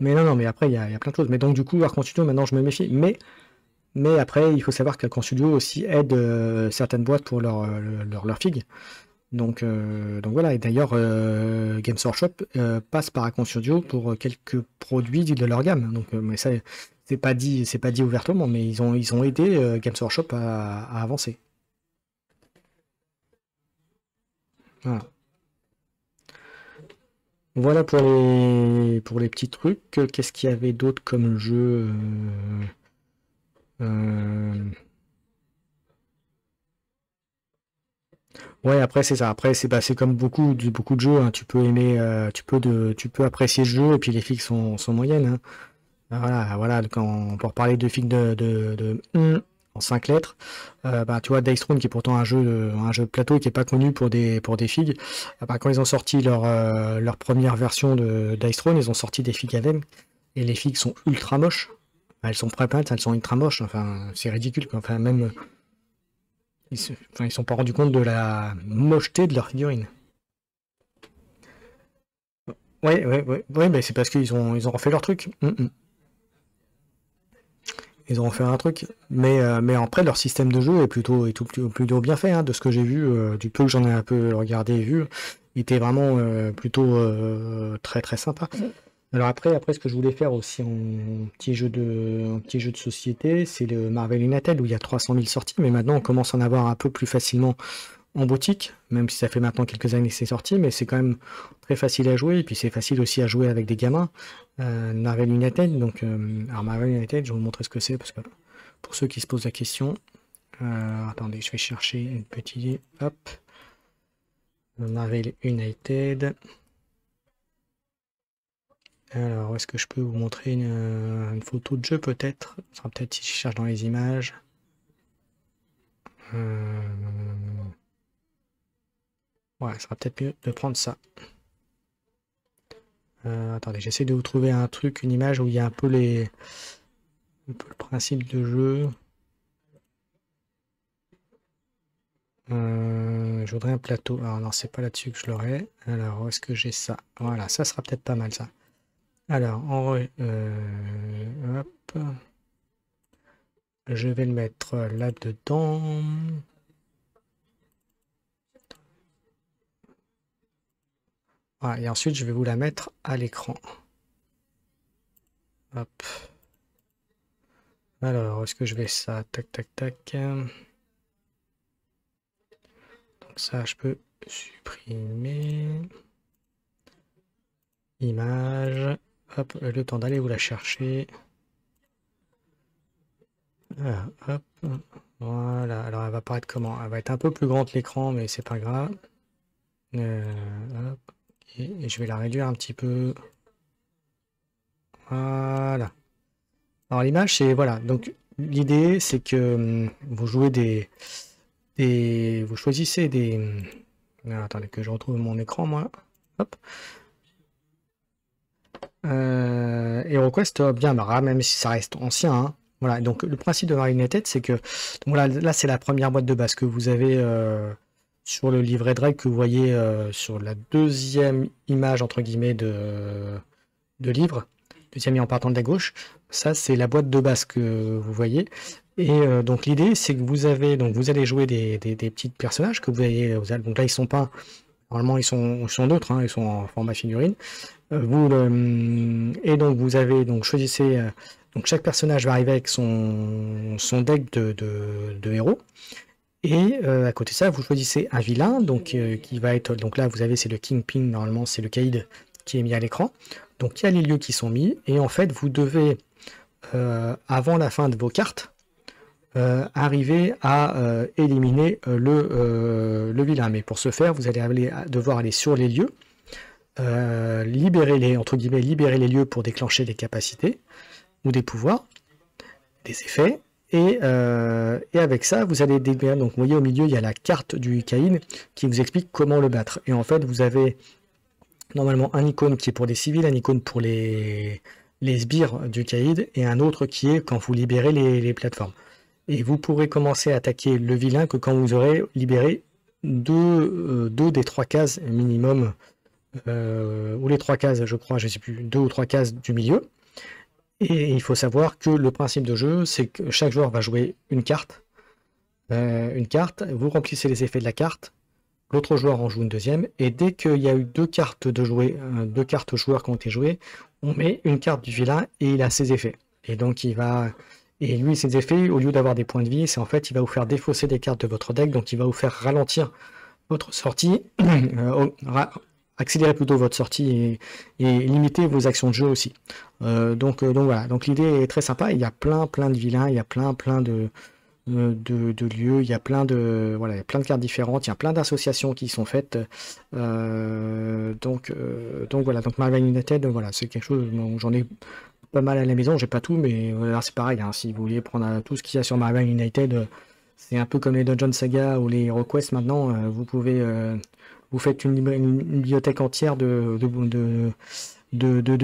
Mais non, mais après, il y a plein de choses. Mais donc, du coup, Archon Studio, maintenant, je me méfie. Mais après, il faut savoir qu'Archon Studio aussi aide certaines boîtes pour leur figue. Donc voilà. Et d'ailleurs, Games Workshop passe par Archon Studio pour quelques produits de leur gamme. Donc, mais ça, c'est pas dit ouvertement, mais ils ont aidé Games Workshop à avancer. Voilà. Voilà pour les petits trucs. Qu'est-ce qu'il y avait d'autre comme jeu Ouais, après c'est ça. Après c'est comme beaucoup de jeux. Hein. Tu peux aimer, tu peux apprécier le jeu et puis les figues sont moyennes. Hein. Voilà. Quand on peut reparler de figues en 5 lettres, bah, tu vois Dice Throne qui est pourtant un jeu de plateau qui est pas connu pour des figues. Bah, quand ils ont sorti leur première version de Dice Throne, ils ont sorti des figues avec et les figues sont ultra moches. Elles sont pré-peintes, elles sont ultra moches. Enfin, c'est ridicule. Quoi. Enfin, même Enfin, ils sont pas rendus compte de la mocheté de leur figurine. Ouais, mais c'est parce ils ont refait leur truc. Ils ont refait un truc. Mais après, leur système de jeu est plutôt bien fait, hein, de ce que j'ai vu, du peu que j'en ai un peu regardé et vu. Il était vraiment plutôt très très sympa. Alors après, ce que je voulais faire aussi en petit jeu de société, c'est le Marvel United où il y a 300 000 sorties, mais maintenant on commence à en avoir un peu plus facilement en boutique, même si ça fait maintenant quelques années que c'est sorti, mais c'est quand même très facile à jouer, et puis c'est facile aussi à jouer avec des gamins. Marvel United, donc alors Marvel United, je vais vous montrer ce que c'est, parce que pour ceux qui se posent la question, attendez, je vais chercher une petite, hop, Marvel United. Alors, est-ce que je peux vous montrer une photo de jeu peut-être? Ce sera peut-être si je cherche dans les images. Ouais, ce sera peut-être mieux de prendre ça. Attendez, j'essaie de vous trouver un truc, une image où il y a un peu le principe de jeu. Je voudrais un plateau. Alors non, c'est pas là-dessus que je l'aurai. Alors, où est-ce que j'ai ça? Voilà, ça sera peut-être pas mal ça. Alors, hop. Je vais le mettre là-dedans. Voilà, et ensuite, je vais vous la mettre à l'écran. Hop. Alors, est-ce que je vais ça? Tac, tac, tac. Donc ça, je peux supprimer. Image. Hop, le temps d'aller vous la chercher. Hop. Voilà, alors elle va paraître comment? Elle va être un peu plus grande l'écran, mais c'est pas grave. Hop. Et je vais la réduire un petit peu. Voilà. Alors l'image, c'est voilà. Donc l'idée, c'est que vous jouez vous choisissez des. Alors, attendez que je retrouve mon écran, moi. Hop. HeroQuest bien marra, même si ça reste ancien, hein. Voilà, donc le principe de Marvel United, c'est que voilà, là c'est la première boîte de base que vous avez sur le livret de règles que vous voyez sur la deuxième image entre guillemets de livre, deuxième en partant de la gauche. Ça c'est la boîte de base que vous voyez. Et donc l'idée c'est que vous allez jouer des petits personnages que vous voyez. Donc là ils sont pas, normalement ils sont d'autres, hein, ils sont en format figurine. Et donc vous avez choisissez. Donc chaque personnage va arriver avec son deck de héros. Et à côté de ça, vous choisissez un vilain, donc qui va être. Donc là, vous avez, c'est le Kingpin, normalement, c'est le Caïd qui est mis à l'écran. Donc il y a les lieux qui sont mis, et en fait, vous devez, avant la fin de vos cartes, arriver à éliminer le vilain. Mais pour ce faire, vous allez devoir aller sur les lieux, libérer les lieux pour déclencher des capacités ou des pouvoirs, des effets, et avec ça, vous allez découvrir. Donc, vous voyez au milieu, il y a la carte du Caïd qui vous explique comment le battre. Et en fait, vous avez normalement un icône qui est pour les civils, un icône pour les sbires du Caïd, et un autre qui est quand vous libérez les plateformes. Et vous pourrez commencer à attaquer le vilain que quand vous aurez libéré deux des 3 cases minimum, ou les 3 cases, je crois, je sais plus, 2 ou 3 cases du milieu. Et il faut savoir que le principe de jeu, c'est que chaque joueur va jouer une carte. Vous remplissez les effets de la carte, l'autre joueur en joue une deuxième, et dès qu'il y a eu 2 cartes deux cartes joueurs qui ont été jouées, on met une carte du vilain et il a ses effets. Et donc lui, ses effets, au lieu d'avoir des points de vie, c'est en fait, il va vous faire défausser des cartes de votre deck, donc il va vous faire ralentir votre sortie, accélérer plutôt votre sortie et limiter vos actions de jeu aussi. Donc voilà, donc l'idée est très sympa. Il y a plein de vilains, il y a plein de lieux, il y a plein de il y a plein de cartes différentes, il y a plein d'associations qui sont faites. Donc voilà, donc Marvel United, voilà, c'est quelque chose dont j'en ai pas mal à la maison, j'ai pas tout, mais voilà, c'est pareil, hein, si vous voulez prendre tout ce qu'il y a sur Marvel United, c'est un peu comme les Dungeon Saga ou les HeroQuest maintenant, vous pouvez vous faites une bibliothèque entière de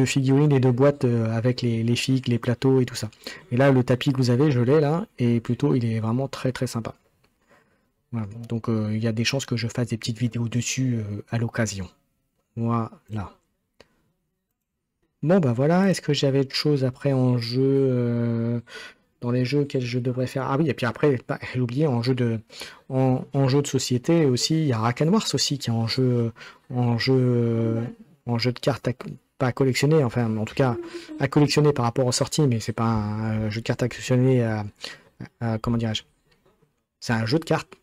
figurines et de boîtes avec les figues, les plateaux et tout ça. Et là, le tapis que vous avez, je l'ai là, et plutôt, il est vraiment très très sympa. Voilà. Donc il y a des chances que je fasse des petites vidéos dessus à l'occasion. Voilà. Bon bah voilà, est-ce que j'avais autre chose après en jeu dans les jeux quels je devrais faire? Ah oui, et puis après, j'ai oublié en jeu de société aussi, il y a Rack Wars aussi qui est en jeu en jeu de cartes pas à collectionner, enfin en tout cas à collectionner par rapport aux sorties, mais c'est pas un jeu de cartes à collectionner comment dirais-je? C'est un jeu de cartes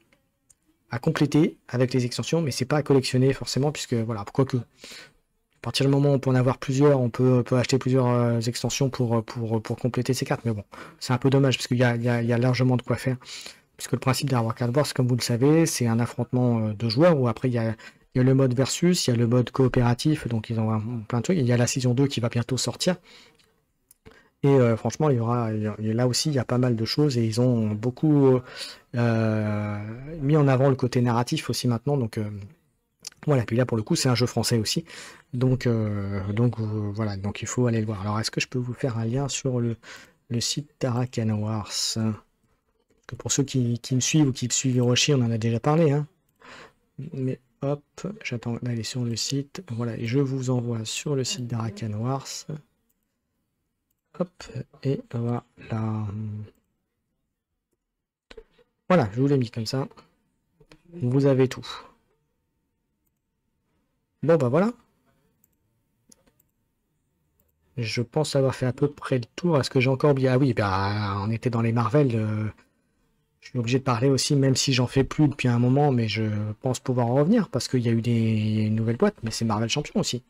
à compléter avec les extensions, mais c'est pas à collectionner forcément, puisque voilà, pourquoi que à partir du moment où on peut en avoir plusieurs, on peut acheter plusieurs extensions pour compléter ces cartes. Mais bon, c'est un peu dommage parce qu'il y a largement de quoi faire. Puisque le principe d'un Warcraft Wars, comme vous le savez, c'est un affrontement de joueurs où après il y a le mode versus, il y a le mode coopératif, donc ils ont plein de trucs. Il y a la saison 2 qui va bientôt sortir. Et franchement, là aussi, il y a pas mal de choses et ils ont beaucoup mis en avant le côté narratif aussi maintenant. Donc voilà, puis là pour le coup c'est un jeu français aussi, donc voilà, donc il faut aller le voir. Alors est-ce que je peux vous faire un lien sur le site d'Arakan Wars? Que pour ceux qui me suivent ou qui suivent Hiroshi, on en a déjà parlé, hein. Mais hop, j'attends d'aller sur le site, voilà, et je vous envoie sur le site d'Arakan Wars. Hop, et voilà. Voilà, je vous l'ai mis comme ça. Vous avez tout. Bon bah voilà. Je pense avoir fait à peu près le tour. Est-ce que j'ai encore oublié? Ah oui, bah, on était dans les Marvel. Je suis obligé de parler aussi, même si j'en fais plus depuis un moment, mais je pense pouvoir en revenir parce qu'il y a eu des nouvelles boîtes, mais c'est Marvel Champion aussi.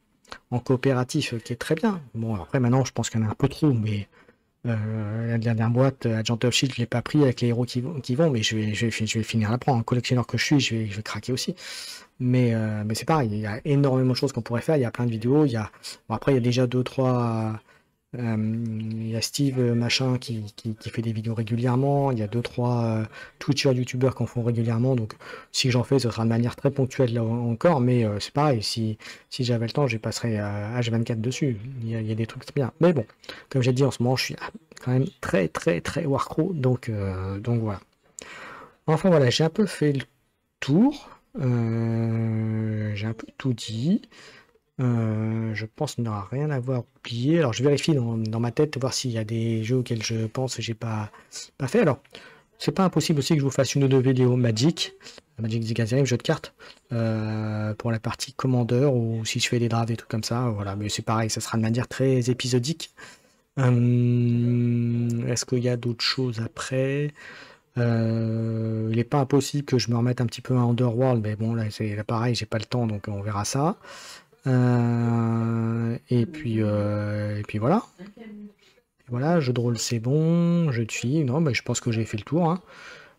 En coopératif, qui est très bien. Bon, après, maintenant, je pense qu'il y en a un peu trop, mais la dernière boîte, Agent of Shield, je l'ai pas pris avec les héros qui vont, mais je vais finir à la prendre. En collectionneur que je suis, je vais craquer aussi. Mais c'est pareil, il y a énormément de choses qu'on pourrait faire. Il y a plein de vidéos. Bon, après, il y a déjà deux, trois. Il y a Steve machin qui fait des vidéos régulièrement. Il y a deux, trois Twitchers, YouTubeurs qui en font régulièrement. Donc, si j'en fais, ce sera de manière très ponctuelle là encore. Mais c'est pareil, si j'avais le temps, je passerais H24 dessus. Il y a des trucs très bien. Mais bon, comme j'ai dit en ce moment, je suis quand même très, très, très Warcraft. Donc voilà. Enfin voilà, j'ai un peu fait le tour. J'ai un peu tout dit. Je pense qu'il n'y aura rien à avoir oublié. Alors je vérifie dans ma tête voir s'il y a des jeux auxquels je pense que j'ai pas fait. Alors, c'est pas impossible aussi que je vous fasse une ou deux vidéos Magic the Gathering, jeu de cartes, pour la partie commandeur ou si je fais des drafts et trucs comme ça. Voilà, mais c'est pareil, ça sera de manière très épisodique. Est-ce qu'il y a d'autres choses après? Il n'est pas impossible que je me remette un petit peu à Underworld, mais bon, là, c'est pareil, j'ai pas le temps, donc on verra ça. Et puis voilà. Voilà, jeu de rôle c'est bon, jeu de filles, non, mais je pense que j'ai fait le tour, hein.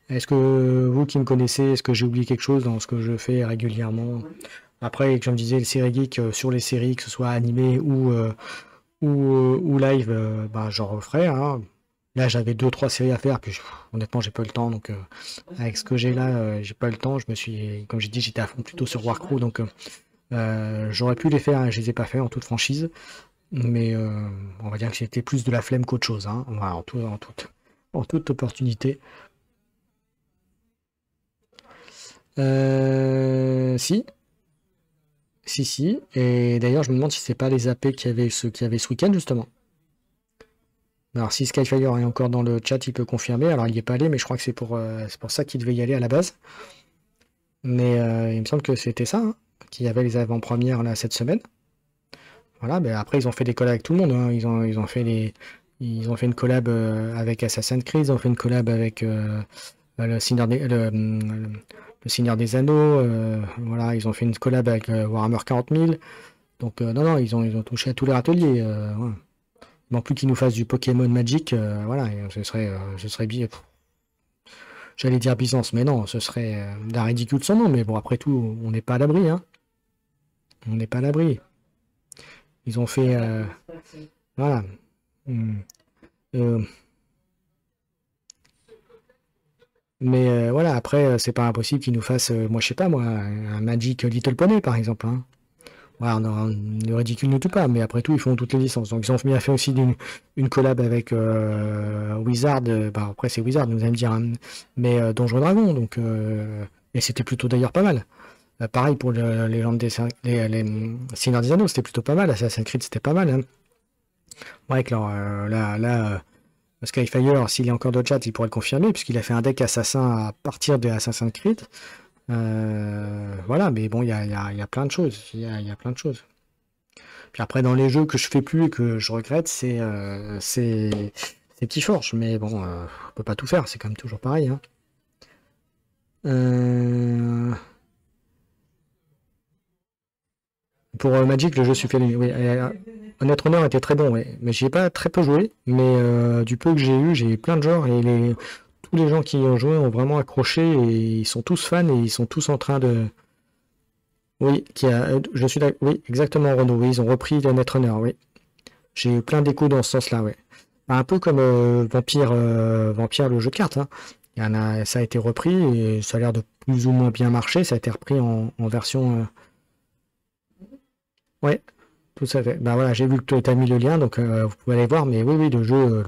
Est-ce que vous qui me connaissez, est-ce que j'ai oublié quelque chose dans ce que je fais régulièrement? Après, comme je disais, le série geek sur les séries, que ce soit animé ou live, bah, j'en referai, hein. Là, j'avais deux, trois séries à faire, puis honnêtement, j'ai pas eu le temps, donc avec ce que j'ai là, j'ai pas eu le temps. Comme j'ai dit, j'étais à fond plutôt sur Warcraft, donc j'aurais pu les faire, hein, je les ai pas fait en toute franchise, mais on va dire que c'était plus de la flemme qu'autre chose, hein. Voilà, en toute opportunité. Si, si, et d'ailleurs, je me demande si c'est pas les AP qu'il y avait ce week-end justement. Alors, si Skyfire est encore dans le chat, il peut confirmer. Alors, il n'y est pas allé, mais je crois que c'est pour ça qu'il devait y aller à la base. Mais il me semble que c'était ça, hein, qu'il y avait les avant-premières là cette semaine. Voilà, mais après ils ont fait des collabs avec tout le monde, hein. Ils ont fait une collab avec Assassin's Creed, ils ont fait une collab avec le Seigneur des Anneaux, voilà, ils ont fait une collab avec Warhammer 40 000. Donc non, ils ont touché à tous les râteliers. Voilà. Il manque plus qu'ils nous fassent du Pokémon Magic, voilà, et ce serait bien. J'allais dire Byzance, mais non, ce serait d'un ridicule son nom, mais bon, après tout, on n'est pas à l'abri, hein. On n'est pas à l'abri. Ils ont fait. Voilà. Mais voilà, après, c'est pas impossible qu'ils nous fassent, moi je sais pas, moi, un Magic Little Pony par exemple, hein. voilà, le ridicule ne tue pas, mais après tout, ils font toutes les licences. Donc, ils ont bien fait aussi une collab avec Wizard. Bah, après, c'est Wizard, vous allez me dire, hein, mais Donjons et Dragons. Donc, et c'était plutôt d'ailleurs pas mal. Pareil pour les Seigneurs des Anneaux, c'était plutôt pas mal. Assassin's Creed, c'était pas mal. Hein. Ouais, que Skyfire, s'il est encore dans le chat, il pourrait le confirmer, puisqu'il a fait un deck assassin à partir de Assassin's Creed. Voilà, mais bon, il y a plein de choses. Il y a plein de choses. Puis après, dans les jeux que je fais plus et que je regrette, c'est Petit Forge. Mais bon, on peut pas tout faire, c'est quand même toujours pareil. Hein. Pour Magic, le jeu suffit. Oui, Honnête Honneur était très bon, ouais. Mais j'y ai pas très peu joué. Mais du peu que j'ai eu plein de genres et tous les gens qui y ont joué ont vraiment accroché et ils sont tous fans et ils sont tous en train de. Oui, je suis d'accord. Oui, exactement, Renaud. Oui, ils ont repris Honnête Runner, oui. J'ai eu plein d'échos dans ce sens-là, ouais. Un peu comme Vampire, le jeu de cartes. Hein. Ça a été repris et ça a l'air de plus ou moins bien marcher. Ça a été repris en version. Ouais, tout à fait. Bah voilà, j'ai vu que tu as mis le lien, donc vous pouvez aller voir. Mais oui, le jeu,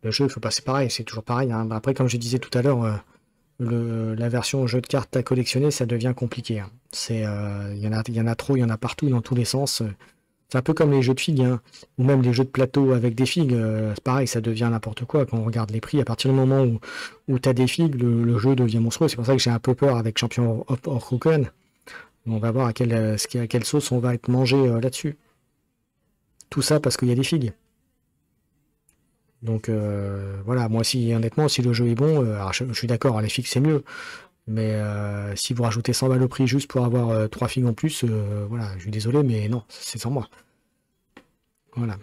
le jeu, il faut passer pareil. C'est toujours pareil. Hein. Bah, après, comme je disais tout à l'heure. La version jeu de cartes à collectionner, ça devient compliqué. Hein. Il y en a trop, il y en a partout, dans tous les sens. C'est un peu comme les jeux de figues, hein, ou même les jeux de plateau avec des figues. C'est pareil, ça devient n'importe quoi quand on regarde les prix. À partir du moment où tu as des figues, le jeu devient monstrueux. C'est pour ça que j'ai un peu peur avec Champion of Orkuken. On va voir à quelle sauce on va être mangé là-dessus. Tout ça parce qu'il y a des figues. Donc voilà, moi si honnêtement, si le jeu est bon, alors je suis d'accord, les figues c'est mieux. Mais si vous rajoutez 100 balles au prix juste pour avoir 3 figues en plus, voilà, je suis désolé, mais non, c'est sans moi. Voilà.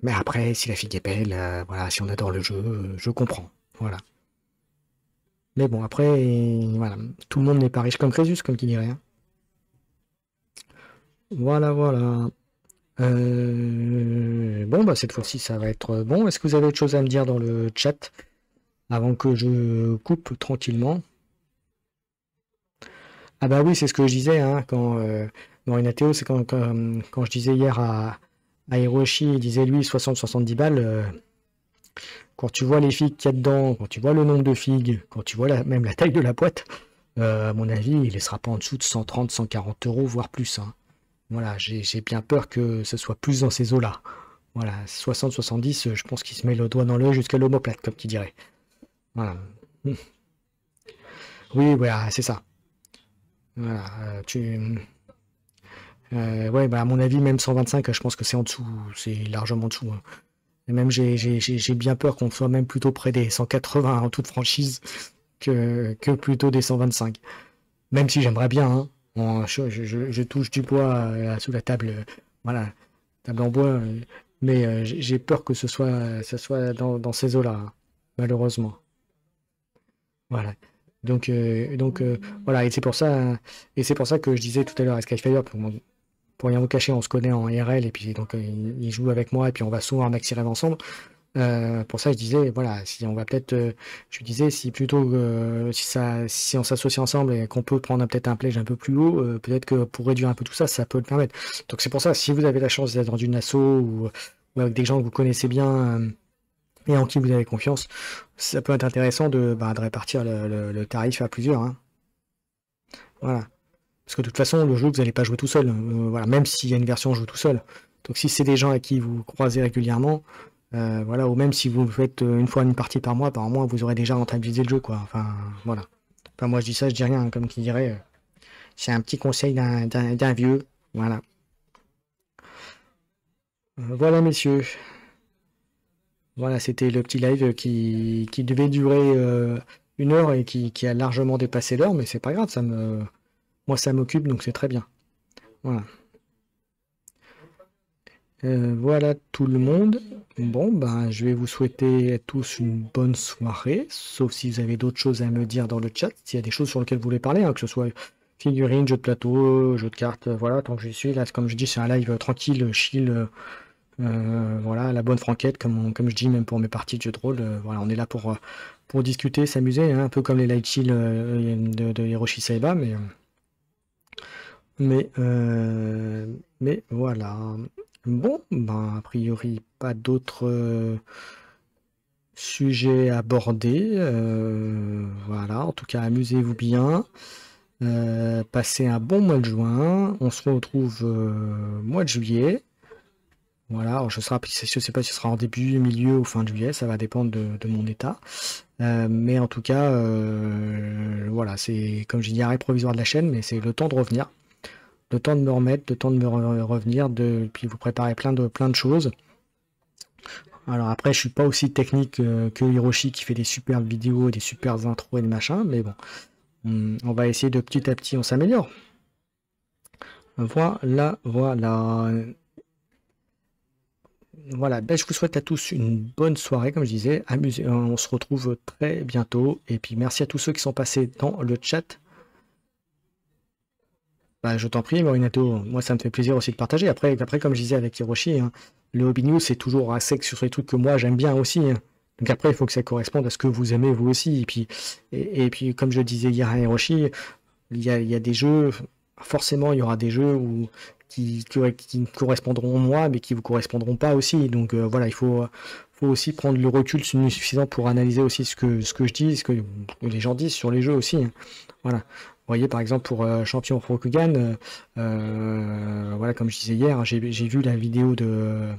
Mais après, si la figue est belle, voilà, si on adore le jeu, je comprends. Voilà. Mais bon, après, voilà, tout le monde n'est pas riche comme Crésus, comme qui dirait. Hein. Voilà, voilà. Bon, bah cette fois-ci, ça va être bon. Est-ce que vous avez autre chose à me dire dans le chat avant que je coupe tranquillement? Ah bah oui, c'est ce que je disais hein, quand dans Inateo, c'est quand je disais hier à Hiroshi, il disait lui 60-70 balles. Quand tu vois les figues qu'il y a dedans, quand tu vois le nombre de figues, quand tu vois même la taille de la boîte, à mon avis, il ne sera pas en dessous de 130-140 €, voire plus. Hein. Voilà, j'ai bien peur que ce soit plus dans ces eaux-là. Voilà, 60-70, je pense qu'il se met le doigt dans l'œil jusqu'à l'omoplate, comme tu dirais. Voilà. Oui, voilà, c'est ça. Voilà, ouais, bah à mon avis, même 125, je pense que c'est en dessous, c'est largement en dessous. Hein. Et même j'ai bien peur qu'on soit même plutôt près des 180 en toute franchise que plutôt des 125. Même si j'aimerais bien, hein. Je touche du bois sous la table, voilà, table en bois, mais j'ai peur que ce soit dans ces eaux-là, hein, malheureusement. Voilà. Donc voilà, et c'est pour ça que je disais tout à l'heure à Skyfire, pour rien vous cacher, on se connaît en IRL, et puis donc il joue avec moi, et puis on va souvent en maxi rêve ensemble. Pour ça, je disais, voilà, si on va peut-être, je disais, si plutôt, si on s'associe ensemble et qu'on peut prendre peut-être un pledge un peu plus haut, peut-être que pour réduire un peu tout ça, ça peut le permettre. Donc c'est pour ça, si vous avez la chance d'être dans une asso ou avec des gens que vous connaissez bien et en qui vous avez confiance, ça peut être intéressant de répartir le tarif à plusieurs. Hein. Voilà. Parce que de toute façon, le jeu, vous n'allez pas jouer tout seul. Voilà, même s'il y a une version, on joue tout seul. Donc si c'est des gens à qui vous croisez régulièrement, voilà, ou même si vous faites une fois une partie par mois, vous aurez déjà rentabilisé le jeu, quoi. Enfin, voilà. Enfin, moi je dis ça, je dis rien, hein, comme qui dirait. C'est un petit conseil d'un vieux. Voilà. Voilà, messieurs. Voilà, c'était le petit live qui devait durer 1 heure et qui a largement dépassé l'heure, mais c'est pas grave, moi ça m'occupe, donc c'est très bien. Voilà. Voilà tout le monde. Bon, ben, je vais vous souhaiter à tous une bonne soirée, sauf si vous avez d'autres choses à me dire dans le chat, s'il y a des choses sur lesquelles vous voulez parler, hein, que ce soit figurines, jeux de plateau, jeux de cartes, voilà, tant que je suis là, comme je dis, c'est un live tranquille, chill, voilà, la bonne franquette, comme je dis, même pour mes parties de jeux de rôle, voilà, on est là pour discuter, s'amuser, hein, un peu comme les live chill de Hiroshi Saiba, mais Mais voilà. Bon, ben, a priori, pas d'autres sujets abordés. Voilà, en tout cas, amusez-vous bien. Passez un bon mois de juin. On se retrouve mois de juillet. Voilà, alors je sais pas si ce sera en début, milieu ou fin de juillet, ça va dépendre de mon état. Mais en tout cas, voilà, c'est comme je dis, arrêt provisoire de la chaîne, mais c'est le temps de revenir, le temps de me remettre, le temps de me revenir, puis vous préparer plein de choses. Alors après, je suis pas aussi technique que Hiroshi qui fait des superbes vidéos, des superbes intros et des machins, mais bon, on va essayer de petit à petit, on s'améliore. Voilà, voilà. Voilà, ben, je vous souhaite à tous une bonne soirée, comme je disais. Amusez, on se retrouve très bientôt. Et puis merci à tous ceux qui sont passés dans le chat. Bah, je t'en prie, Morinato. Moi, ça me fait plaisir aussi de partager. Après comme je disais avec Hiroshi, hein, le Hobby News, c'est toujours assez sur les trucs que moi j'aime bien aussi, hein. Donc après, il faut que ça corresponde à ce que vous aimez vous aussi. Et puis comme je disais hier à Hiroshi, il y a des jeux, forcément, il y aura des jeux qui me correspondront moi, mais qui vous correspondront pas aussi. Donc voilà, il faut aussi prendre le recul suffisant pour analyser aussi ce que je dis, ce que les gens disent sur les jeux aussi, hein. Voilà. Vous voyez, par exemple, pour Champion Rokugan, voilà, comme je disais hier, j'ai vu la vidéo de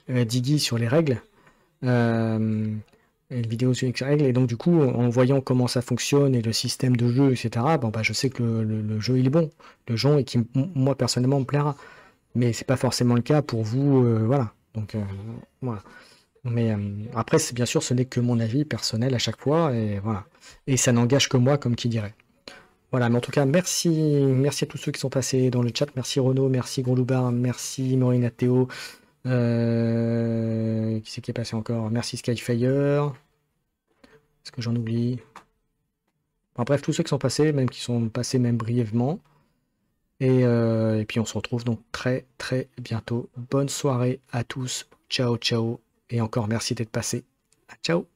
Diggy sur les règles. Une vidéo sur les règles, et donc du coup, en voyant comment ça fonctionne et le système de jeu, etc., bon, bah, je sais que le jeu il est bon, le jeu et qui moi personnellement me plaira. Mais c'est pas forcément le cas pour vous, voilà. Donc voilà. Mais après, c'est bien sûr, ce n'est que mon avis personnel à chaque fois, et voilà. Et ça n'engage que moi, comme qui dirait. Voilà, mais en tout cas, merci à tous ceux qui sont passés dans le chat. Merci Renaud, merci Gondoubar, merci Maureen Théo. Qui c'est qui est passé encore? Merci Skyfire. Est-ce que j'en oublie? Enfin, bref, tous ceux qui sont passés, même qui sont passés même brièvement. Et puis on se retrouve donc très très bientôt. Bonne soirée à tous. Ciao ciao. Et encore merci d'être passé. Ciao.